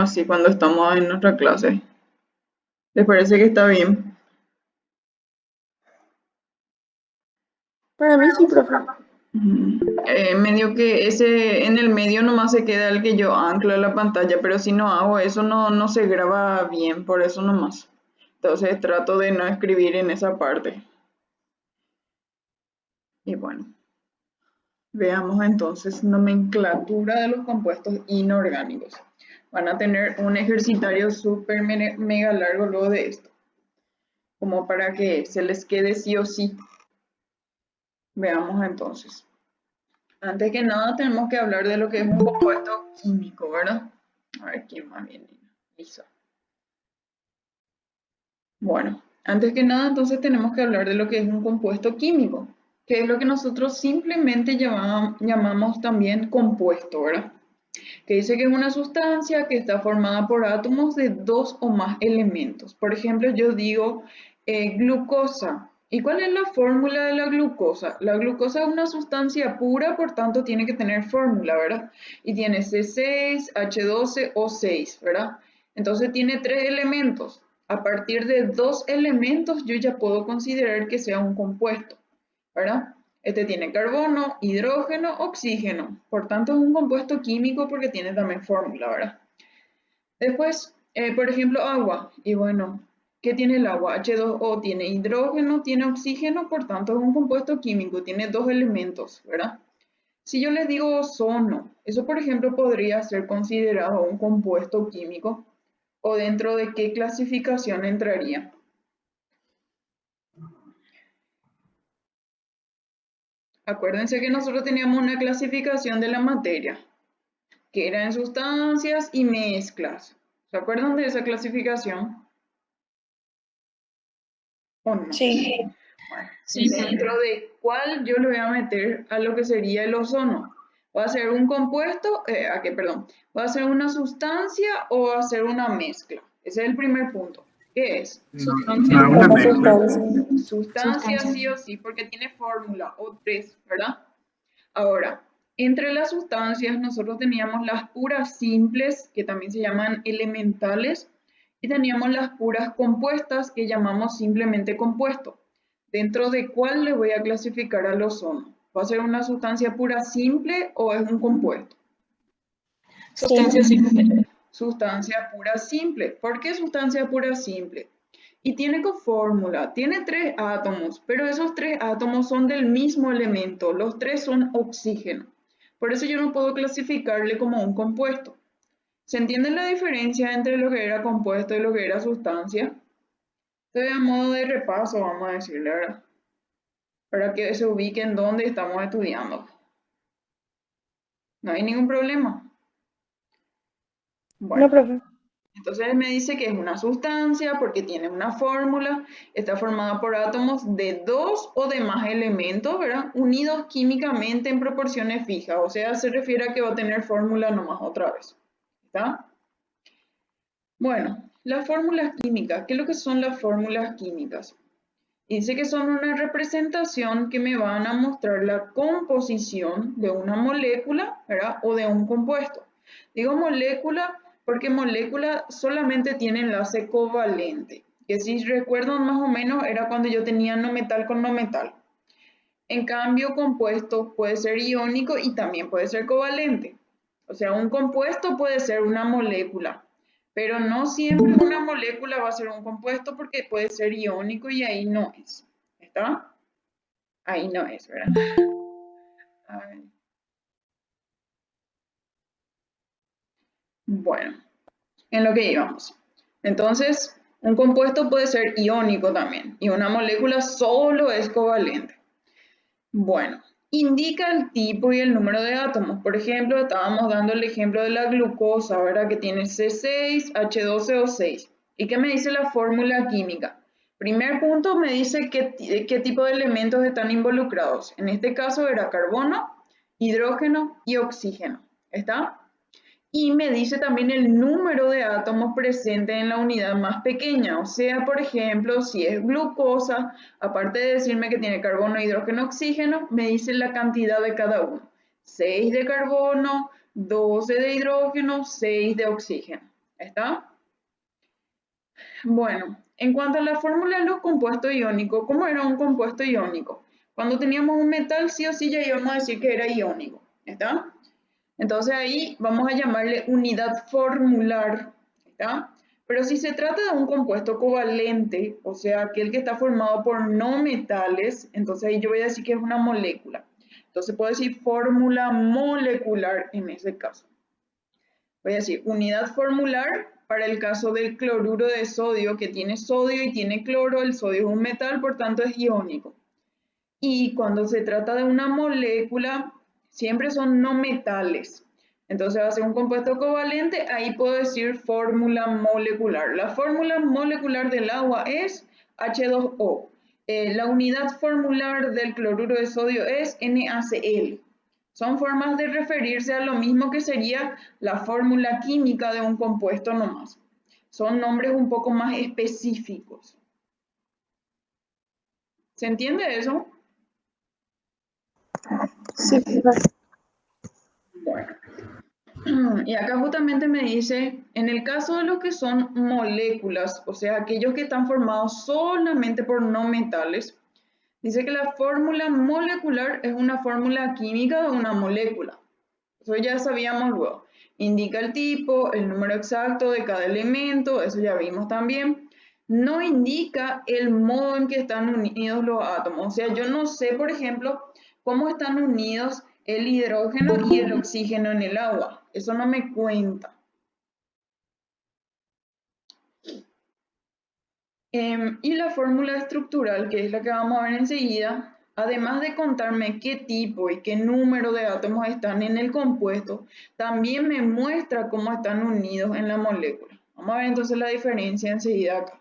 así cuando estamos en nuestra clase. ¿Les parece que está bien? Para mí sí, profe. Medio que ese en el medio nomás se queda el que yo anclo a la pantalla, pero si no hago eso no se graba bien, por eso nomás. Entonces trato de no escribir en esa parte. Y bueno, veamos entonces nomenclatura de los compuestos inorgánicos. Van a tener un ejercitario súper mega largo luego de esto, como para que se les quede sí o sí. Veamos entonces. Antes que nada tenemos que hablar de lo que es un compuesto químico, ¿verdad? A ver quién más viene. Listo. Bueno, antes que nada entonces tenemos que hablar de lo que es un compuesto químico, que es lo que nosotros simplemente llamamos también compuesto, ¿verdad? Que dice que es una sustancia que está formada por átomos de dos o más elementos. Por ejemplo, yo digo glucosa. ¿Y cuál es la fórmula de la glucosa? La glucosa es una sustancia pura, por tanto tiene que tener fórmula, ¿verdad? Y tiene C6, H12, O6, ¿verdad? Entonces tiene tres elementos. A partir de dos elementos yo ya puedo considerar que sea un compuesto, ¿verdad? Este tiene carbono, hidrógeno, oxígeno. Por tanto, es un compuesto químico porque tiene también fórmula, ¿verdad? Después, por ejemplo, agua. Y bueno, ¿qué tiene el agua? H2O tiene hidrógeno, tiene oxígeno, por tanto, es un compuesto químico, tiene dos elementos, ¿verdad? Si yo les digo ozono, eso por ejemplo podría ser considerado un compuesto químico, o dentro de qué clasificación entraría. Acuérdense que nosotros teníamos una clasificación de la materia, que era en sustancias y mezclas. ¿Se acuerdan de esa clasificación o no? Sí. Bueno, Sí, dentro de cuál yo le voy a meter a lo que sería el ozono. ¿Va a ser un compuesto? ¿A qué, perdón? ¿Va a ser una sustancia o va a ser una mezcla? Ese es el primer punto. ¿Qué es? sustancia. Una sustancia. Sustancia sí o sí, porque tiene fórmula o tres, ¿verdad? Ahora, entre las sustancias nosotros teníamos las puras simples, que también se llaman elementales, y teníamos las puras compuestas, que llamamos simplemente compuesto. ¿Dentro de cuál le voy a clasificar al ozono? ¿Va a ser una sustancia pura simple o es un compuesto? Sustancia Sí. simple. Sustancia pura simple. ¿Por qué sustancia pura simple? Y tiene fórmula, tiene tres átomos, pero esos tres átomos son del mismo elemento, los tres son oxígeno. Por eso yo no puedo clasificarle como un compuesto. ¿Se entiende la diferencia entre lo que era compuesto y lo que era sustancia? Entonces, a modo de repaso, vamos a decirle, ¿verdad? Para que se ubiquen dónde estamos estudiando. No hay ningún problema. No, Bueno. profe. Entonces me dice que es una sustancia porque tiene una fórmula, está formada por átomos de dos o de más elementos, ¿verdad? Unidos químicamente en proporciones fijas, o sea, se refiere a que va a tener fórmula nomás otra vez. ¿Está? Bueno, las fórmulas químicas, ¿qué es lo que son las fórmulas químicas? Dice que son una representación que me van a mostrar la composición de una molécula, ¿verdad? O de un compuesto. Digo molécula porque molécula solamente tiene enlace covalente, que si recuerdan más o menos era cuando yo tenía no metal con no metal. En cambio, compuesto puede ser iónico y también puede ser covalente. O sea, un compuesto puede ser una molécula, pero no siempre una molécula va a ser un compuesto porque puede ser iónico y ahí no es. ¿Está? Ahí no es, ¿verdad? A ver. Bueno, en lo que íbamos. Entonces, un compuesto puede ser iónico también y una molécula solo es covalente. Bueno, indica el tipo y el número de átomos. Por ejemplo, estábamos dando el ejemplo de la glucosa, ¿verdad? Que tiene C6, H12O6. ¿Y qué me dice la fórmula química? Primer punto me dice qué tipo de elementos están involucrados. En este caso era carbono, hidrógeno y oxígeno. ¿Está? Y me dice también el número de átomos presentes en la unidad más pequeña. O sea, por ejemplo, si es glucosa, aparte de decirme que tiene carbono, hidrógeno, oxígeno, me dice la cantidad de cada uno. 6 de carbono, 12 de hidrógeno, 6 de oxígeno. ¿Está? Bueno, en cuanto a la fórmula de los compuestos iónicos, ¿cómo era un compuesto iónico? Cuando teníamos un metal, sí o sí ya íbamos a decir que era iónico. ¿Está? Entonces ahí vamos a llamarle unidad formular. ¿Está? Pero si se trata de un compuesto covalente, o sea, aquel que está formado por no metales, entonces ahí yo voy a decir que es una molécula. Entonces puedo decir fórmula molecular en ese caso. Voy a decir unidad formular para el caso del cloruro de sodio, que tiene sodio y tiene cloro. El sodio es un metal, por tanto es iónico. Y cuando se trata de una molécula, siempre son no metales. Entonces va a ser un compuesto covalente, ahí puedo decir fórmula molecular. La fórmula molecular del agua es H2O. La unidad formular del cloruro de sodio es NaCl. Son formas de referirse a lo mismo que sería la fórmula química de un compuesto nomás. Son nombres un poco más específicos. ¿Se entiende eso? Sí, profe. Bueno, y acá justamente me dice, en el caso de los que son moléculas, o sea, aquellos que están formados solamente por no metales, dice que la fórmula molecular es una fórmula química de una molécula. Eso ya sabíamos luego. Indica el tipo, el número exacto de cada elemento, eso ya vimos también. No indica el modo en que están unidos los átomos. O sea, yo no sé, por ejemplo, cómo están unidos el hidrógeno y el oxígeno en el agua. Eso no me cuenta. Y la fórmula estructural, que es la que vamos a ver enseguida, además de contarme qué tipo y qué número de átomos están en el compuesto, también me muestra cómo están unidos en la molécula. Vamos a ver entonces la diferencia enseguida acá.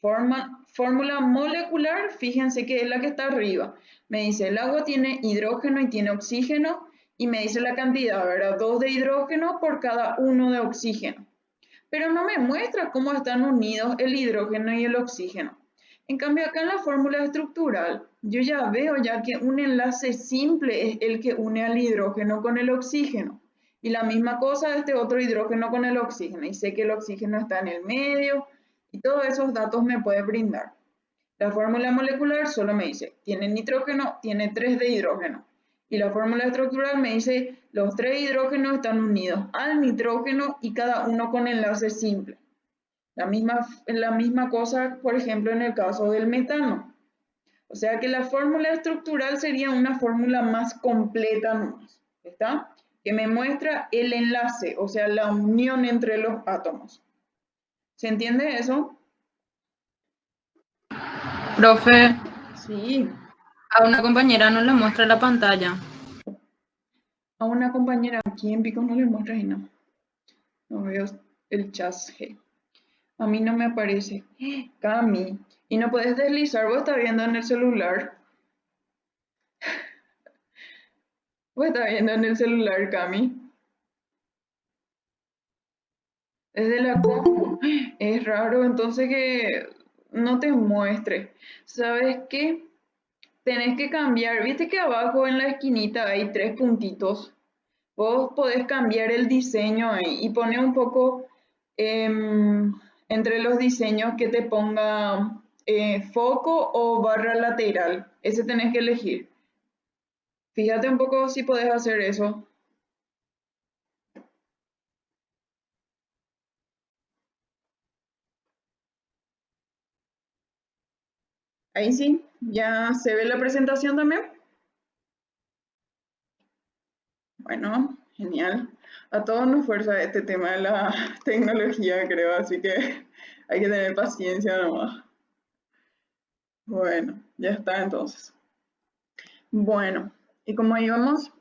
Fórmula molecular, fíjense que es la que está arriba. Me dice el agua tiene hidrógeno y tiene oxígeno y me dice la cantidad, ¿verdad? 2 de hidrógeno por cada 1 de oxígeno. Pero no me muestra cómo están unidos el hidrógeno y el oxígeno. En cambio, acá en la fórmula estructural, yo ya veo ya que un enlace simple es el que une al hidrógeno con el oxígeno. Y la misma cosa este otro hidrógeno con el oxígeno. Y sé que el oxígeno está en el medio y todos esos datos me puede brindar. La fórmula molecular solo me dice, tiene nitrógeno, tiene 3 de hidrógeno. Y la fórmula estructural me dice, los 3 hidrógenos están unidos al nitrógeno y cada uno con enlace simple. La misma cosa, por ejemplo, en el caso del metano. O sea que la fórmula estructural sería una fórmula más completa nomás, ¿está? Que me muestra el enlace, o sea, la unión entre los átomos. ¿Se entiende eso? Profe, Sí. a una compañera no le muestra la pantalla. A una compañera aquí en Pico no le muestra y no. No veo el chat G. A mí no me aparece. Cami. Y no puedes deslizar, vos estás viendo en el celular. Vos estás viendo en el celular, Cami. Desde la compu. Es raro entonces que no te muestre. ¿Sabes qué? Tenés que cambiar. Viste que abajo en la esquinita hay 3 puntitos. Vos podés cambiar el diseño ahí y poner un poco entre los diseños que te ponga foco o barra lateral. Ese tenés que elegir. Fíjate un poco si podés hacer eso. Ahí sí, ya se ve la presentación también. Bueno, genial. A todos nos fuerza este tema de la tecnología, creo, así que hay que tener paciencia nomás. Bueno, ya está entonces. Bueno, y como íbamos,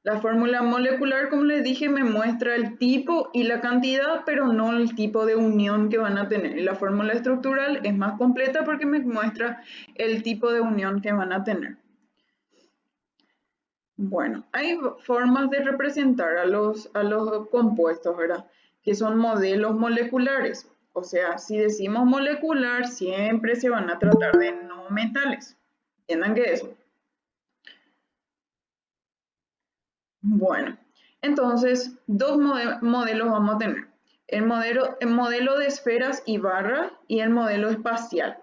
la fórmula molecular, como les dije, me muestra el tipo y la cantidad, pero no el tipo de unión que van a tener. Y la fórmula estructural es más completa porque me muestra el tipo de unión que van a tener. Bueno, hay formas de representar a los compuestos, ¿verdad? Que son modelos moleculares. O sea, si decimos molecular, siempre se van a tratar de no metales. Entiendan que eso. Bueno, entonces, dos modelos vamos a tener. el modelo de esferas y barras y el modelo espacial.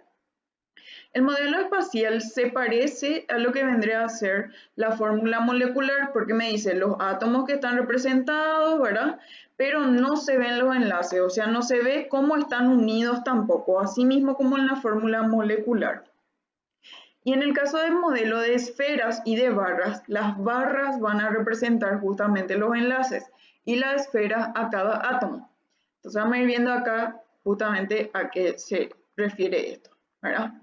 El modelo espacial se parece a lo que vendría a ser la fórmula molecular, porque me dice los átomos que están representados, ¿verdad? Pero no se ven los enlaces, o sea, no se ve cómo están unidos tampoco, así mismo como en la fórmula molecular. Y en el caso del modelo de esferas y de barras, las barras van a representar justamente los enlaces y la esfera a cada átomo. Entonces vamos a ir viendo acá justamente a qué se refiere esto, ¿verdad?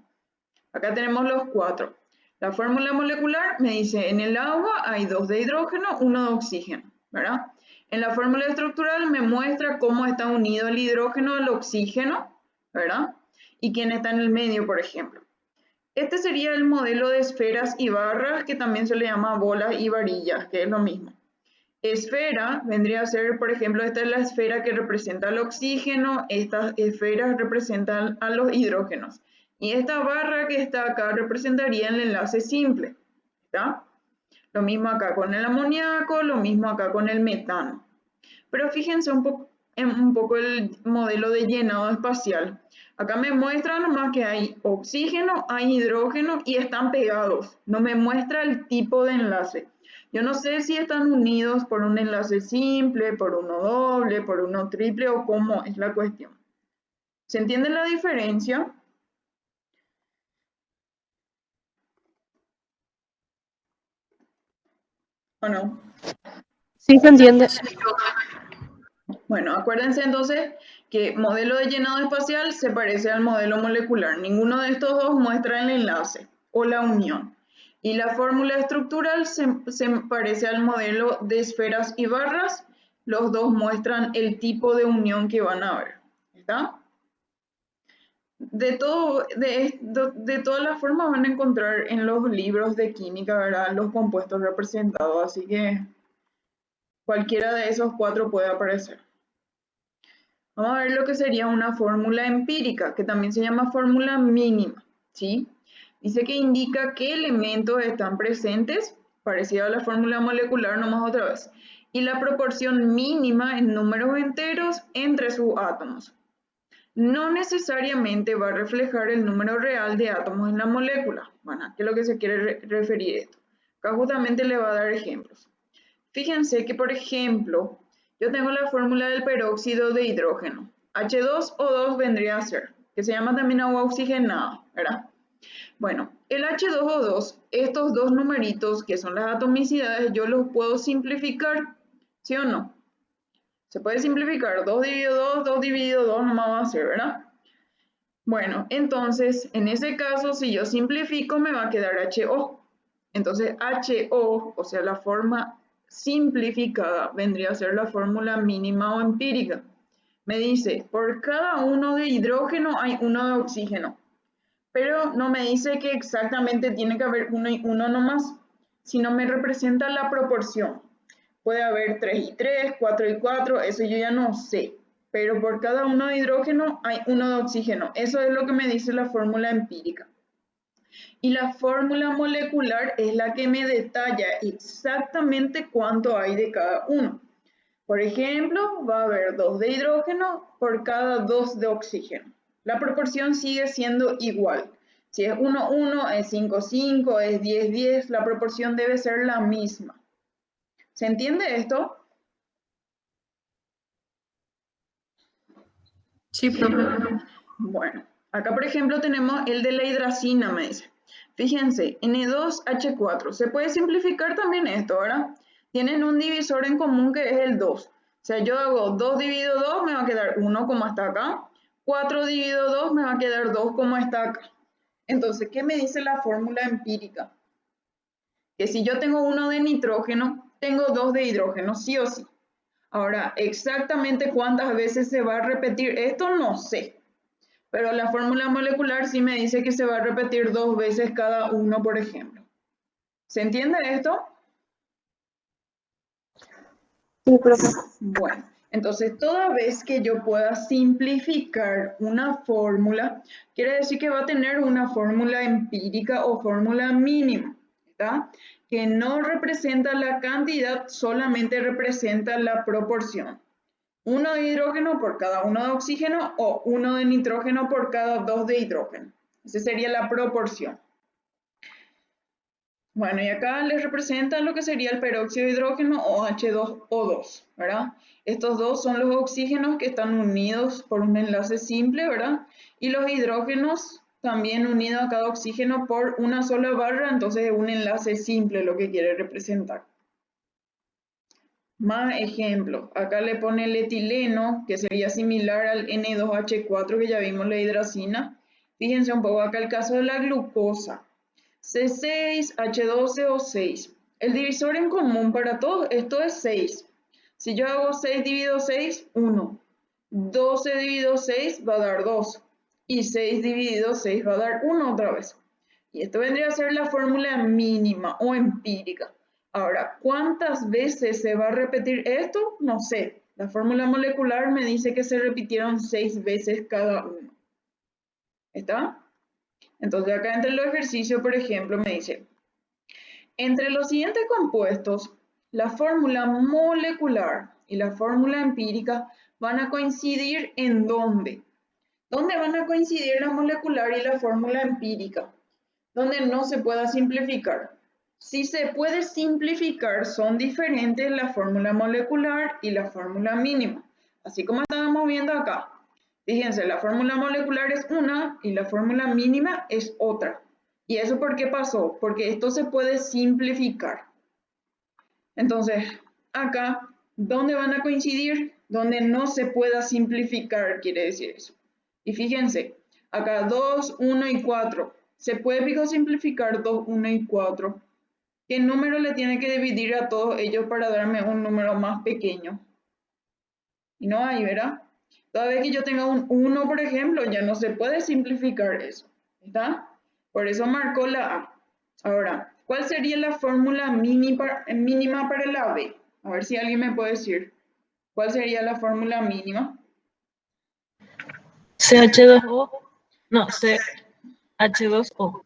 Acá tenemos los 4. La fórmula molecular me dice, en el agua hay 2 de hidrógeno, 1 de oxígeno, ¿verdad? En la fórmula estructural me muestra cómo está unido el hidrógeno al oxígeno, ¿verdad? Y quién está en el medio, por ejemplo. Este sería el modelo de esferas y barras, que también se le llama bolas y varillas, que es lo mismo. Esfera vendría a ser, por ejemplo, esta es la esfera que representa el oxígeno, estas esferas representan a los hidrógenos. Y esta barra que está acá representaría el enlace simple, ¿está? Lo mismo acá con el amoníaco, lo mismo acá con el metano. Pero fíjense un poco el modelo de llenado espacial. Acá me muestra nomás que hay oxígeno, hay hidrógeno y están pegados. No me muestra el tipo de enlace. Yo no sé si están unidos por un enlace simple, por uno doble, por uno triple o cómo es la cuestión. ¿Se entiende la diferencia? ¿O no? Sí, se entiende. Bueno, acuérdense entonces que modelo de llenado espacial se parece al modelo molecular. Ninguno de estos dos muestra el enlace o la unión. Y la fórmula estructural se parece al modelo de esferas y barras. Los dos muestran el tipo de unión que van a haber. ¿Está? De todas las formas van a encontrar en los libros de química, ¿verdad?, los compuestos representados. Así que cualquiera de esos 4 puede aparecer. Vamos a ver lo que sería una fórmula empírica, que también se llama fórmula mínima, ¿sí? Dice que indica qué elementos están presentes, parecido a la fórmula molecular, nomás otra vez, y la proporción mínima en números enteros entre sus átomos. No necesariamente va a reflejar el número real de átomos en la molécula. Bueno, ¿qué es lo que se quiere referir esto? Acá justamente le va a dar ejemplos. Fíjense que, por ejemplo, yo tengo la fórmula del peróxido de hidrógeno. H2O2 vendría a ser, que se llama también agua oxigenada, ¿verdad? Bueno, el H2O2, estos dos numeritos que son las atomicidades, yo los puedo simplificar, ¿sí o no? Se puede simplificar, 2 dividido 2, 2 dividido 2 nomás va a ser, ¿verdad? Bueno, entonces, en ese caso, si yo simplifico, me va a quedar HO. Entonces, HO, o sea, la forma simplificada, vendría a ser la fórmula mínima o empírica. Me dice, por cada uno de hidrógeno hay uno de oxígeno. Pero no me dice que exactamente tiene que haber uno y uno nomás, sino me representa la proporción. Puede haber 3 y 3, 4 y 4, eso yo ya no sé. Pero por cada uno de hidrógeno hay uno de oxígeno. Eso es lo que me dice la fórmula empírica. Y la fórmula molecular es la que me detalla exactamente cuánto hay de cada uno. Por ejemplo, va a haber 2 de hidrógeno por cada 2 de oxígeno. La proporción sigue siendo igual. Si es 1, 1, es 5, 5, es 10, 10, la proporción debe ser la misma. ¿Se entiende esto? Sí, profe. Bueno, acá por ejemplo tenemos el de la hidracina, me dice. Fíjense, N2H4. Se puede simplificar también esto, ¿verdad? Tienen un divisor en común que es el 2. O sea, yo hago 2 dividido 2, me va a quedar 1 como está acá. 4 dividido 2 me va a quedar 2 como está acá. Entonces, ¿qué me dice la fórmula empírica? Que si yo tengo 1 de nitrógeno, tengo 2 de hidrógeno, sí o sí. Ahora, exactamente cuántas veces se va a repetir esto, no sé. Pero la fórmula molecular sí me dice que se va a repetir 2 veces cada uno, por ejemplo. ¿Se entiende esto? Sí, profe. Bueno, entonces toda vez que yo pueda simplificar una fórmula, quiere decir que va a tener una fórmula empírica o fórmula mínima, ¿está? Que no representa la cantidad, solamente representa la proporción. 1 de hidrógeno por cada 1 de oxígeno o 1 de nitrógeno por cada 2 de hidrógeno. Esa sería la proporción. Bueno, y acá les representa lo que sería el peróxido de hidrógeno o H2O2, ¿verdad? Estos dos son los oxígenos que están unidos por un enlace simple, ¿verdad? Y los hidrógenos también unidos a cada oxígeno por una sola barra, entonces es un enlace simple lo que quiere representar. Más ejemplos. Acá le pone el etileno, que sería similar al N2H4 que ya vimos la hidracina. Fíjense un poco acá el caso de la glucosa. C6H12O6. El divisor en común para todos esto es 6. Si yo hago 6 dividido 6, 1. 12 dividido 6 va a dar 2. Y 6 dividido 6 va a dar 1 otra vez. Y esto vendría a ser la fórmula mínima o empírica. Ahora, ¿cuántas veces se va a repetir esto? No sé. La fórmula molecular me dice que se repitieron 6 veces cada uno. ¿Está? Entonces acá entre los ejercicios, por ejemplo, me dice, entre los siguientes compuestos, la fórmula molecular y la fórmula empírica van a coincidir ¿en dónde? ¿Dónde van a coincidir la molecular y la fórmula empírica? Donde no se pueda simplificar. Si se puede simplificar, son diferentes la fórmula molecular y la fórmula mínima, así como estábamos viendo acá. Fíjense, la fórmula molecular es una y la fórmula mínima es otra. ¿Y eso por qué pasó? Porque esto se puede simplificar. Entonces, acá, ¿dónde van a coincidir? Donde no se pueda simplificar, quiere decir eso. Y fíjense, acá 2, 1 y 4. ¿Se puede simplificar 2, 1 y 4? ¿Qué número le tiene que dividir a todos ellos para darme un número más pequeño? Y no hay, ¿verdad? Toda vez que yo tenga un 1, por ejemplo, ya no se puede simplificar eso. ¿Está? Por eso marcó la A. Ahora, ¿cuál sería la fórmula mínima para la B? A ver si alguien me puede decir. ¿Cuál sería la fórmula mínima? CH2O. No, CH2O.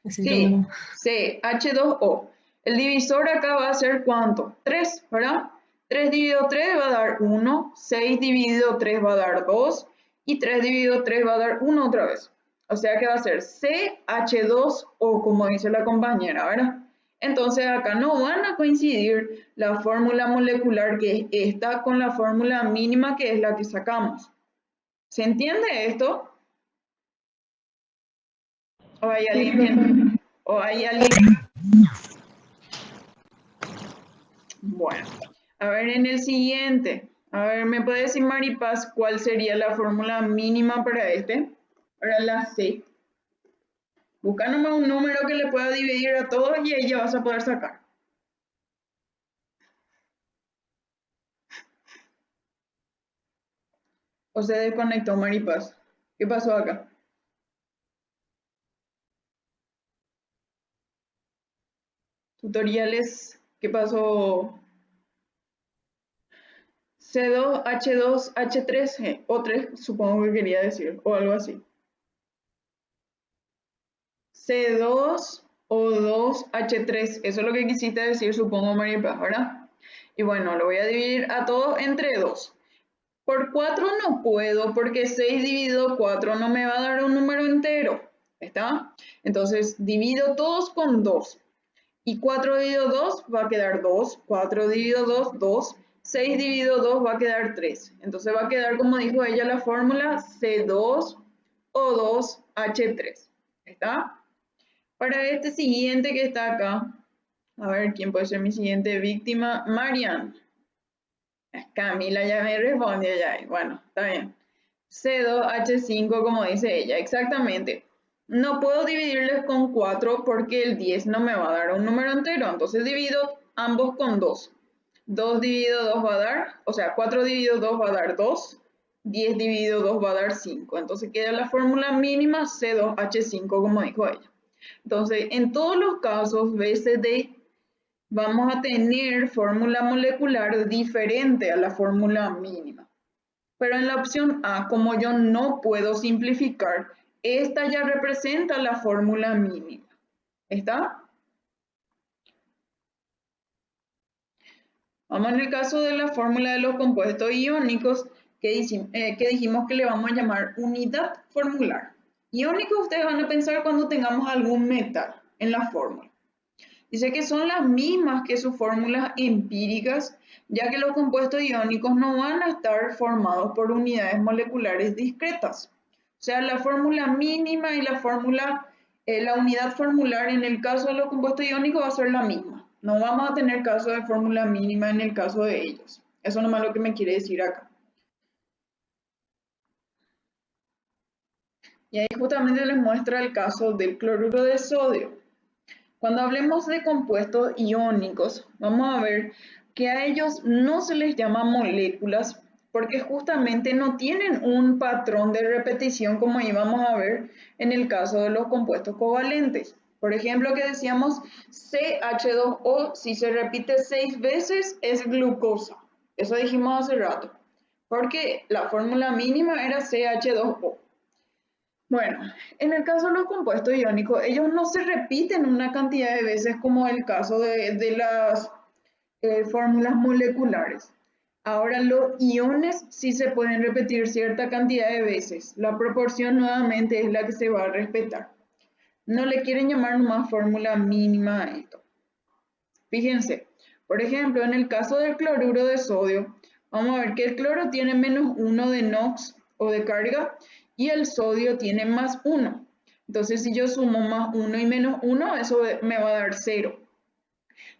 Sí, CH2O. El divisor acá va a ser ¿cuánto? 3, ¿verdad? 3 dividido 3 va a dar 1, 6 dividido 3 va a dar 2 y 3 dividido 3 va a dar 1 otra vez. O sea que va a ser CH2O, como dice la compañera, ¿verdad? Entonces acá no van a coincidir la fórmula molecular que es esta con la fórmula mínima que es la que sacamos. ¿Se entiende esto? ¿O hay alguien que... ¿O hay alguien? Bueno, a ver en el siguiente. A ver, ¿me puede decir Maripaz cuál sería la fórmula mínima para este? Para la C. Busca nomás un número que le pueda dividir a todos y ahí ya vas a poder sacar. O se desconectó Maripaz. ¿Qué pasó acá? Tutoriales. ¿Qué pasó? C2, H2, H3, o 3, supongo que quería decir, o algo así. C2, O2, H3, eso es lo que quisiste decir, supongo, Maripaz, ¿verdad? Y bueno, lo voy a dividir a todos entre 2. Por 4 no puedo, porque 6 dividido 4 no me va a dar un número entero, ¿está? Entonces, divido todos con 2. Y 4 dividido 2 va a quedar 2, 4 dividido 2, 2, 6 dividido 2 va a quedar 3. Entonces va a quedar, como dijo ella, la fórmula C2O2H3. ¿Está? Para este siguiente que está acá, a ver, ¿quién puede ser mi siguiente víctima? Marian. Camila ya me respondió ya. Bueno, está bien. C2H5, como dice ella, exactamente. No puedo dividirles con 4 porque el 10 no me va a dar un número entero. Entonces divido ambos con 2. 2 dividido 2 va a dar, o sea, 4 dividido 2 va a dar 2. 10 dividido 2 va a dar 5. Entonces queda la fórmula mínima C2H5, como dijo ella. Entonces, en todos los casos, BCD, vamos a tener fórmula molecular diferente a la fórmula mínima. Pero en la opción A, como yo no puedo simplificar, esta ya representa la fórmula mínima. ¿Está? Vamos en el caso de la fórmula de los compuestos iónicos que dijimos que le vamos a llamar unidad formular. Iónicos ustedes van a pensar cuando tengamos algún metal en la fórmula. Dice que son las mismas que sus fórmulas empíricas, ya que los compuestos iónicos no van a estar formados por unidades moleculares discretas. O sea, la fórmula mínima y la unidad formular en el caso de los compuestos iónicos va a ser la misma. No vamos a tener caso de fórmula mínima en el caso de ellos. Eso nomás es lo que me quiere decir acá. Y ahí justamente les muestra el caso del cloruro de sodio. Cuando hablemos de compuestos iónicos, vamos a ver que a ellos no se les llama moléculas porque justamente no tienen un patrón de repetición como íbamos a ver en el caso de los compuestos covalentes. Por ejemplo, que decíamos CH2O, si se repite 6 veces es glucosa. Eso dijimos hace rato, porque la fórmula mínima era CH2O. Bueno, en el caso de los compuestos iónicos, ellos no se repiten una cantidad de veces como el caso de las fórmulas moleculares. Ahora, los iones sí se pueden repetir cierta cantidad de veces. La proporción nuevamente es la que se va a respetar. No le quieren llamar nomás fórmula mínima a esto. Fíjense, por ejemplo, en el caso del cloruro de sodio, vamos a ver que el cloro tiene -1 de NOx o de carga y el sodio tiene +1. Entonces, si yo sumo +1 y -1, eso me va a dar 0.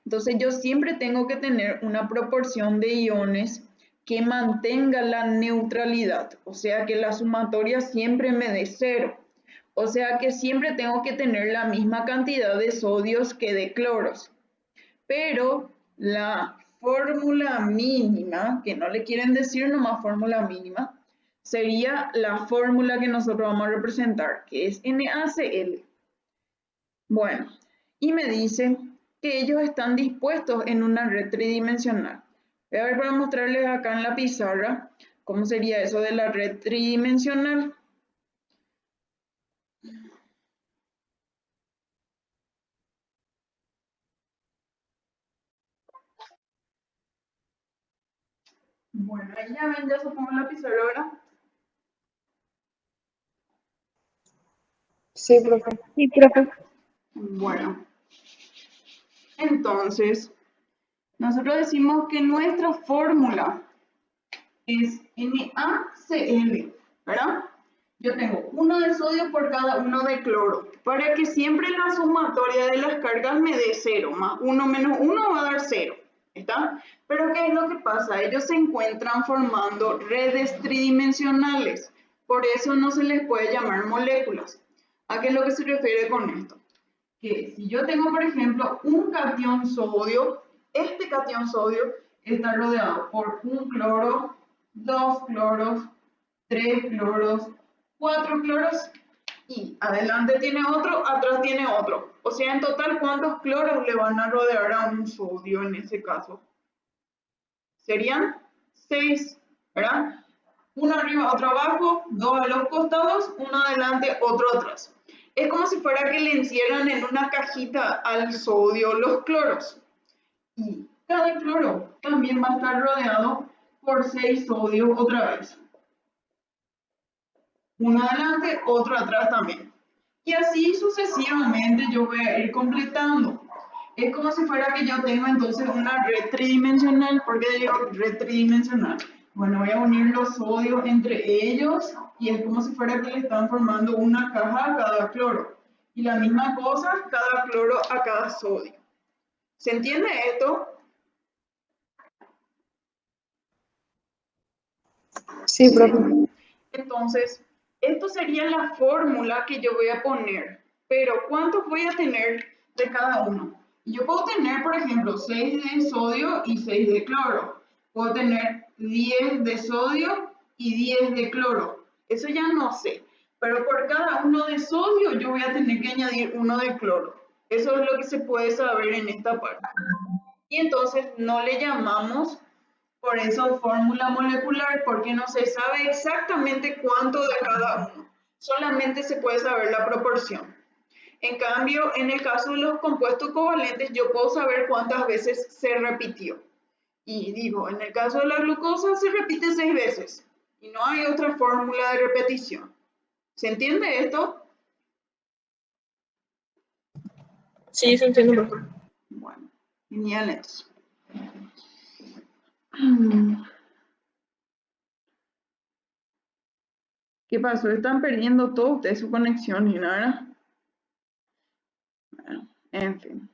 Entonces, yo siempre tengo que tener una proporción de iones que mantenga la neutralidad, o sea, que la sumatoria siempre me dé 0. O sea, que siempre tengo que tener la misma cantidad de sodios que de cloros. Pero la fórmula mínima, que no le quieren decir nomás fórmula mínima, sería la fórmula que nosotros vamos a representar, que es NaCl. Bueno, y me dice que ellos están dispuestos en una red tridimensional. Voy a ver para mostrarles acá en la pizarra cómo sería eso de la red tridimensional. Bueno, ahí ya ven, ya supongo la pizarra, ¿verdad? Sí, profe. Sí, profe. Bueno, entonces, nosotros decimos que nuestra fórmula es NaCl, ¿verdad? Yo tengo 1 de sodio por cada 1 de cloro, para que siempre la sumatoria de las cargas me dé 0, más 1 menos 1 va a dar 0, ¿está? Pero ¿qué es lo que pasa? Ellos se encuentran formando redes tridimensionales, por eso no se les puede llamar moléculas. ¿A qué es lo que se refiere con esto? Que si yo tengo, por ejemplo, un catión sodio, este catión sodio está rodeado por un cloro, 2 cloros, 3 cloros, 4 cloros y adelante tiene otro, atrás tiene otro. O sea, en total, ¿cuántos cloros le van a rodear a un sodio en ese caso? Serían 6, ¿verdad? Uno arriba, otro abajo, 2 a los costados, uno adelante, otro atrás. Es como si fuera que le encierran en una cajita al sodio los cloros. Y cada cloro también va a estar rodeado por 6 sodios otra vez. Uno adelante, otro atrás también. Y así sucesivamente yo voy a ir completando. Es como si fuera que yo tengo entonces una red tridimensional. ¿Por qué digo red tridimensional? Bueno, voy a unir los sodios entre ellos y es como si fuera que le están formando una caja a cada cloro. Y la misma cosa, cada cloro a cada sodio. ¿Se entiende esto? Sí, profe. Entonces, esto sería la fórmula que yo voy a poner. Pero, ¿cuántos voy a tener de cada uno? Yo puedo tener, por ejemplo, 6 de sodio y 6 de cloro. Puedo tener 10 de sodio y 10 de cloro. Eso ya no sé. Pero por cada uno de sodio yo voy a tener que añadir uno de cloro. Eso es lo que se puede saber en esta parte. Y entonces no le llamamos por eso fórmula molecular, porque no se sabe exactamente cuánto de cada uno. Solamente se puede saber la proporción. En cambio, en el caso de los compuestos covalentes, yo puedo saber cuántas veces se repitió. Y digo, en el caso de la glucosa se repite 6 veces y no hay otra fórmula de repetición. ¿Se entiende esto? Sí, se entiende, profe. Bueno, genial entonces. ¿Qué pasó? Están perdiendo todos ustedes su conexión y nada. Bueno, en fin.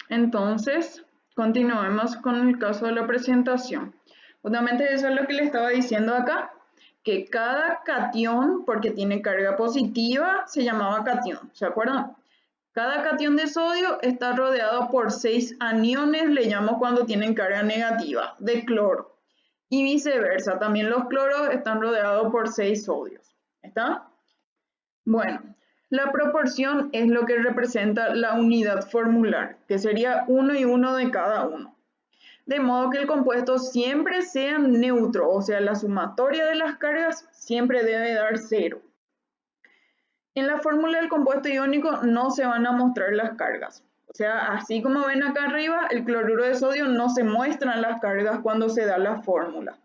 Entonces, continuemos con el caso de la presentación. Justamente eso es lo que le estaba diciendo acá, que cada catión, porque tiene carga positiva, se llamaba catión, ¿se acuerdan? Cada catión de sodio está rodeado por 6 aniones, le llamo cuando tienen carga negativa, de cloro. Y viceversa, también los cloros están rodeados por 6 sodios. ¿Está? Bueno, la proporción es lo que representa la unidad formular, que sería 1 y 1 de cada uno. De modo que el compuesto siempre sea neutro, o sea, la sumatoria de las cargas siempre debe dar 0. En la fórmula del compuesto iónico no se van a mostrar las cargas. O sea, así como ven acá arriba, el cloruro de sodio no se muestran las cargas cuando se da la fórmula.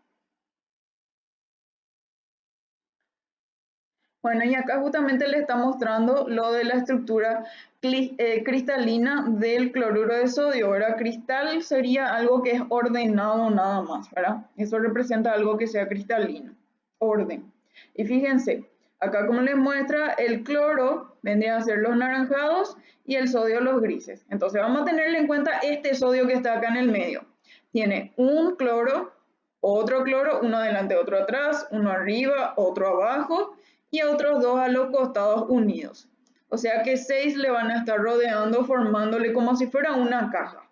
Bueno, y acá justamente le está mostrando lo de la estructura cristalina del cloruro de sodio, ¿verdad? Cristal sería algo que es ordenado nada más, ¿verdad? Eso representa algo que sea cristalino, orden. Y fíjense, acá como les muestra, el cloro vendría a ser los naranjados y el sodio los grises. Entonces vamos a tenerle en cuenta este sodio que está acá en el medio. Tiene un cloro, otro cloro, uno adelante, otro atrás, uno arriba, otro abajo, y otros 2 a los costados unidos. O sea que 6 le van a estar rodeando, formándole como si fuera una caja.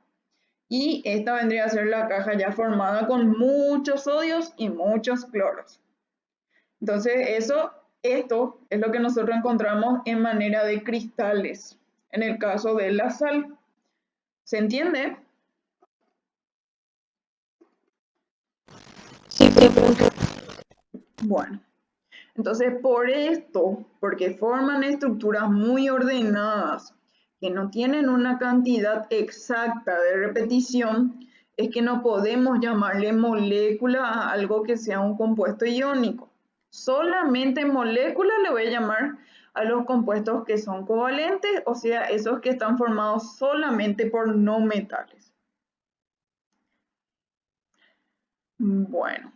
Y esta vendría a ser la caja ya formada con muchos sodios y muchos cloros. Entonces esto es lo que nosotros encontramos en manera de cristales, en el caso de la sal. ¿Se entiende? Sí, profe. Bueno. Entonces, por esto, porque forman estructuras muy ordenadas, que no tienen una cantidad exacta de repetición, es que no podemos llamarle molécula a algo que sea un compuesto iónico. Solamente molécula le voy a llamar a los compuestos que son covalentes, o sea, esos que están formados solamente por no metales. Bueno,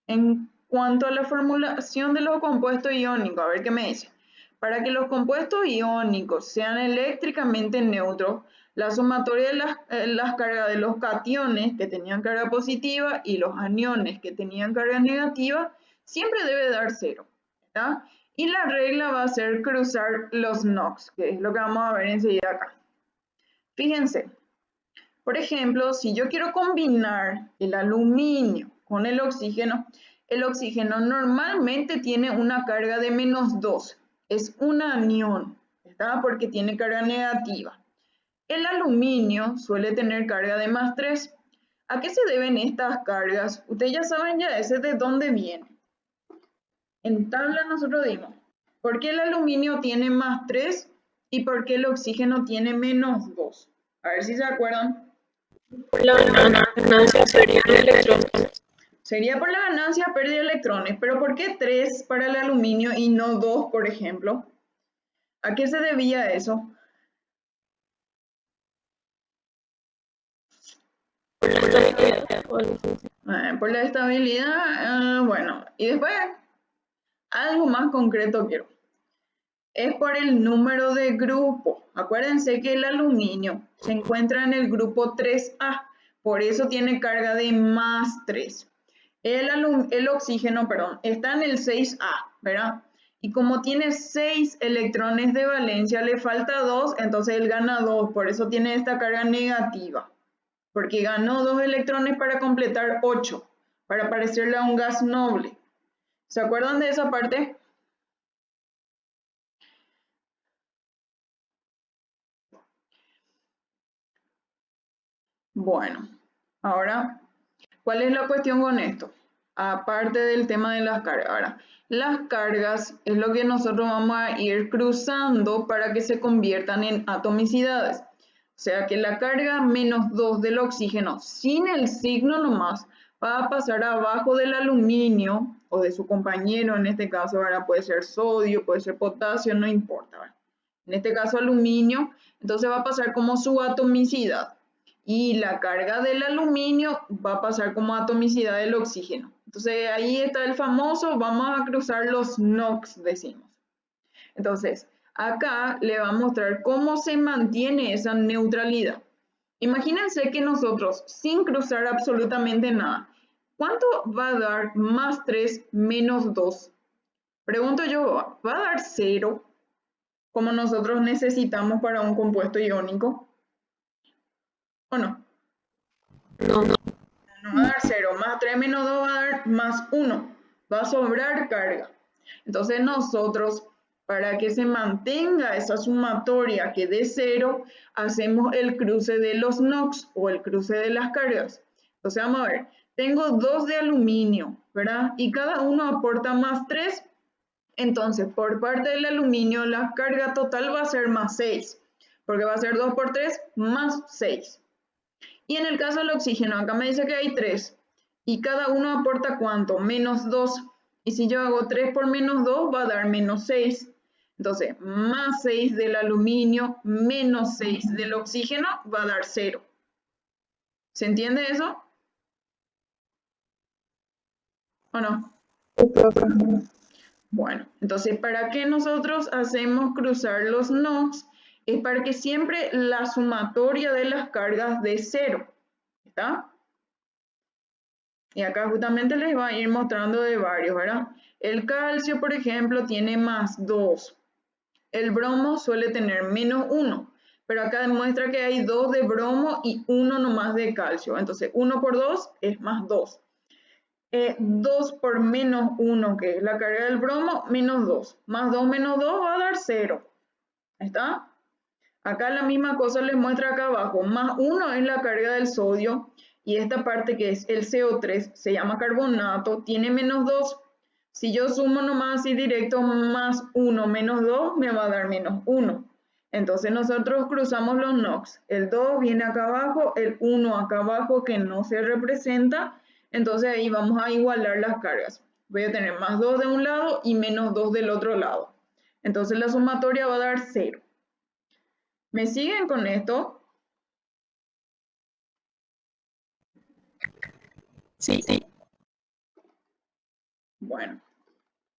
en cuanto a la formulación de los compuestos iónicos, a ver qué me dice. Para que los compuestos iónicos sean eléctricamente neutros, la sumatoria de las cargas de los cationes que tenían carga positiva y los aniones que tenían carga negativa siempre debe dar 0. ¿Está? Y la regla va a ser cruzar los NOx, que es lo que vamos a ver enseguida acá. Fíjense, por ejemplo, si yo quiero combinar el aluminio con el oxígeno normalmente tiene una carga de -2. Es un anión, ¿está? Porque tiene carga negativa. El aluminio suele tener carga de +3. ¿A qué se deben estas cargas? Ustedes ya saben ya ese de dónde viene. En tabla nosotros dimos, ¿por qué el aluminio tiene +3 y por qué el oxígeno tiene -2? A ver si se acuerdan. Por la ganancia pérdida de electrones. Sería por la ganancia pérdida de electrones, pero ¿por qué 3 para el aluminio y no 2, por ejemplo? ¿A qué se debía eso? Por la estabilidad o algo así. Por la estabilidad, bueno, y después algo más concreto quiero. Es por el número de grupo. Acuérdense que el aluminio se encuentra en el grupo 3A, por eso tiene carga de +3. El oxígeno, perdón, está en el 6A, ¿verdad? Y como tiene 6 electrones de valencia, le falta 2, entonces él gana 2, por eso tiene esta carga negativa. Porque ganó 2 electrones para completar 8, para parecerle a un gas noble. ¿Se acuerdan de esa parte? Bueno, ahora, ¿cuál es la cuestión con esto? aparte del tema de las cargas. Ahora, las cargas es lo que nosotros vamos a ir cruzando para que se conviertan en atomicidades. O sea que la carga -2 del oxígeno sin el signo nomás va a pasar abajo del aluminio o de su compañero, en este caso ahora puede ser sodio, puede ser potasio, no importa. ¿Verdad? En este caso aluminio, entonces va a pasar como su atomicidad. Y la carga del aluminio va a pasar como atomicidad del oxígeno. Entonces ahí está el famoso, vamos a cruzar los NOx, decimos. Entonces, acá le va a mostrar cómo se mantiene esa neutralidad. Imagínense que nosotros, sin cruzar absolutamente nada, ¿cuánto va a dar +3 menos 2? Pregunto yo, ¿va a dar 0? Como nosotros necesitamos para un compuesto iónico. ¿O no? No, no. No va a dar 0, +3 menos 2 va a dar +1, va a sobrar carga. Entonces nosotros, para que se mantenga esa sumatoria que dé 0, hacemos el cruce de los NOx o el cruce de las cargas. Entonces vamos a ver, tengo 2 de aluminio, ¿verdad? Y cada uno aporta +3, entonces por parte del aluminio la carga total va a ser +6, porque va a ser 2 por 3 +6. Y en el caso del oxígeno, acá me dice que hay 3. ¿Y cada uno aporta cuánto? -2. Y si yo hago 3 por -2, va a dar -6. Entonces, +6 del aluminio, -6 del oxígeno, va a dar 0. ¿Se entiende eso? ¿O no? Sí, profe. Bueno, entonces, ¿para qué nosotros hacemos cruzar los NOx? Es para que siempre la sumatoria de las cargas dé 0. ¿Está? Y acá justamente les va a ir mostrando de varios, ¿verdad? El calcio, por ejemplo, tiene +2. El bromo suele tener -1. Pero acá demuestra que hay 2 de bromo y 1 nomás de calcio. Entonces, 1 por 2 es +2. 2 por -1, que es la carga del bromo, -2. +2 menos 2 va a dar 0. ¿Está? Acá la misma cosa les muestra acá abajo. +1 es la carga del sodio. Y esta parte que es el CO3 se llama carbonato, tiene -2. Si yo sumo nomás así directo, +1 menos 2 me va a dar -1. Entonces nosotros cruzamos los NOx. El 2 viene acá abajo, el 1 acá abajo que no se representa. Entonces ahí vamos a igualar las cargas. Voy a tener +2 de un lado y -2 del otro lado. Entonces la sumatoria va a dar 0. ¿Me siguen con esto? Sí, sí. Bueno,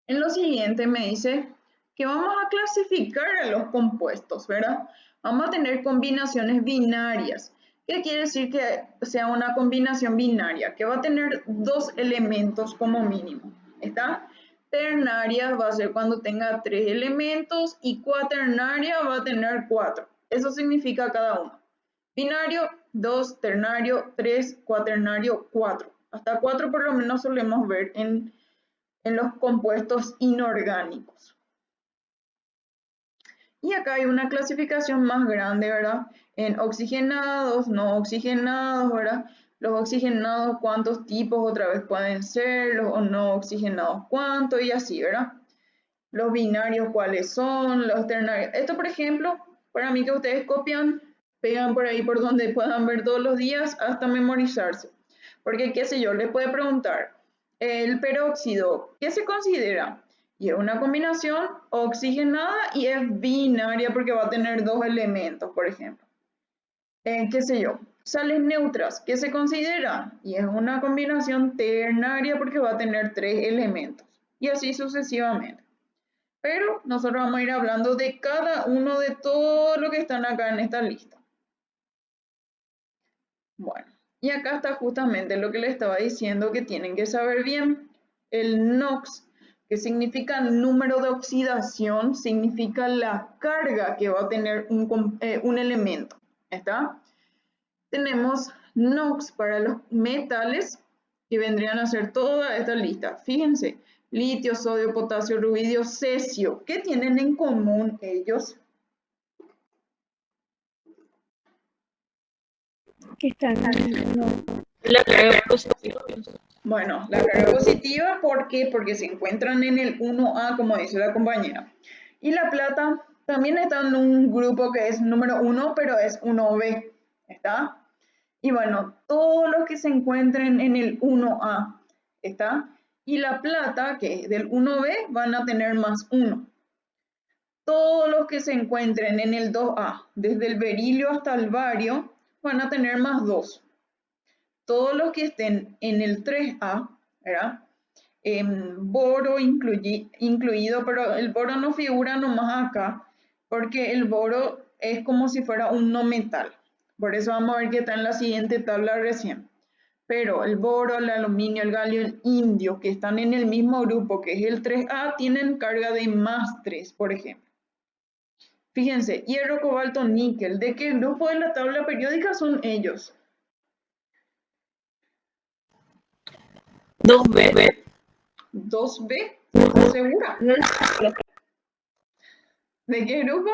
en lo siguiente me dice que vamos a clasificar a los compuestos, ¿verdad? Vamos a tener combinaciones binarias. ¿Qué quiere decir que sea una combinación binaria? Que va a tener 2 elementos como mínimo, ¿está? Ternaria va a ser cuando tenga 3 elementos y cuaternaria va a tener 4. Eso significa cada uno. Binario, 2, ternario, 3, cuaternario, 4. Hasta 4 por lo menos solemos ver en los compuestos inorgánicos. Y acá hay una clasificación más grande, ¿verdad? En oxigenados, no oxigenados, ¿verdad? Los oxigenados, ¿cuántos tipos otra vez pueden ser? Los no oxigenados, ¿cuántos? Y así, ¿verdad? Los binarios, ¿cuáles son? Los ternarios. Esto, por ejemplo, para mí que ustedes copian, pegan por ahí por donde puedan ver todos los días hasta memorizarse. Porque, qué sé yo, les puede preguntar, el peróxido, ¿qué se considera? Y es una combinación oxigenada y es binaria porque va a tener 2 elementos, por ejemplo. ¿Qué sé yo? Sales neutras, ¿qué se considera? Y es una combinación ternaria porque va a tener 3 elementos. Y así sucesivamente. Pero nosotros vamos a ir hablando de cada uno de todo lo que están acá en esta lista. Bueno, y acá está justamente lo que les estaba diciendo que tienen que saber bien. El NOx, que significa número de oxidación, significa la carga que va a tener un elemento. ¿Está? Tenemos NOx para los metales, que vendrían a ser toda esta lista. Fíjense, litio, sodio, potasio, rubidio, cesio. ¿Qué tienen en común ellos? Que están en no. La carga positiva. Bueno, la carga positiva, ¿por qué? Porque se encuentran en el 1A, como dice la compañera. Y la plata también está en un grupo que es número 1, pero es 1B. ¿Está? Y bueno, todos los que se encuentren en el 1A, ¿está? Y la plata, que es del 1B, van a tener más 1. Todos los que se encuentren en el 2A, desde el berilio hasta el bario, van a tener más 2. Todos los que estén en el 3A, ¿verdad? Boro incluido, pero el boro no figura nomás acá, porque el boro es como si fuera un no metal. Por eso vamos a ver que está en la siguiente tabla recién. Pero el boro, el aluminio, el galio, el indio, que están en el mismo grupo, que es el 3A, tienen carga de más 3, por ejemplo. Fíjense, hierro, cobalto, níquel. ¿De qué grupo de la tabla periódica son ellos? 2B. 2B, ¿estás segura? ¿De qué grupo?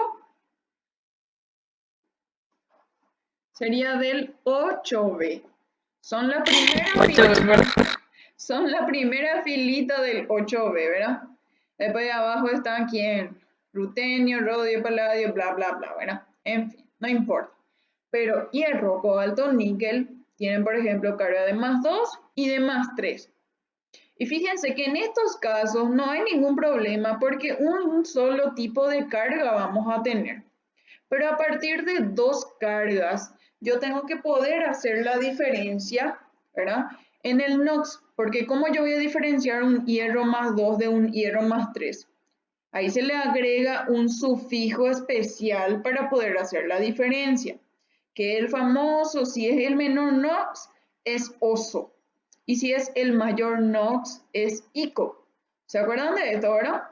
Sería del 8B. Son la primera filita del 8B, ¿verdad? Después de abajo están quién, rutenio, rodio, paladio, bla, bla, bla, ¿verdad? En fin, no importa. Pero hierro, cobalto, níquel tienen, por ejemplo, carga de más 2 y de más 3. Y fíjense que en estos casos no hay ningún problema porque un solo tipo de carga vamos a tener. Pero a partir de 2 cargas, yo tengo que poder hacer la diferencia, ¿verdad? En el NOx, porque ¿cómo yo voy a diferenciar un hierro más 2 de un hierro más 3? Ahí se le agrega un sufijo especial para poder hacer la diferencia, que el famoso, si es el menor NOx, es oso. Y si es el mayor NOx, es ico. ¿Se acuerdan de esto, verdad?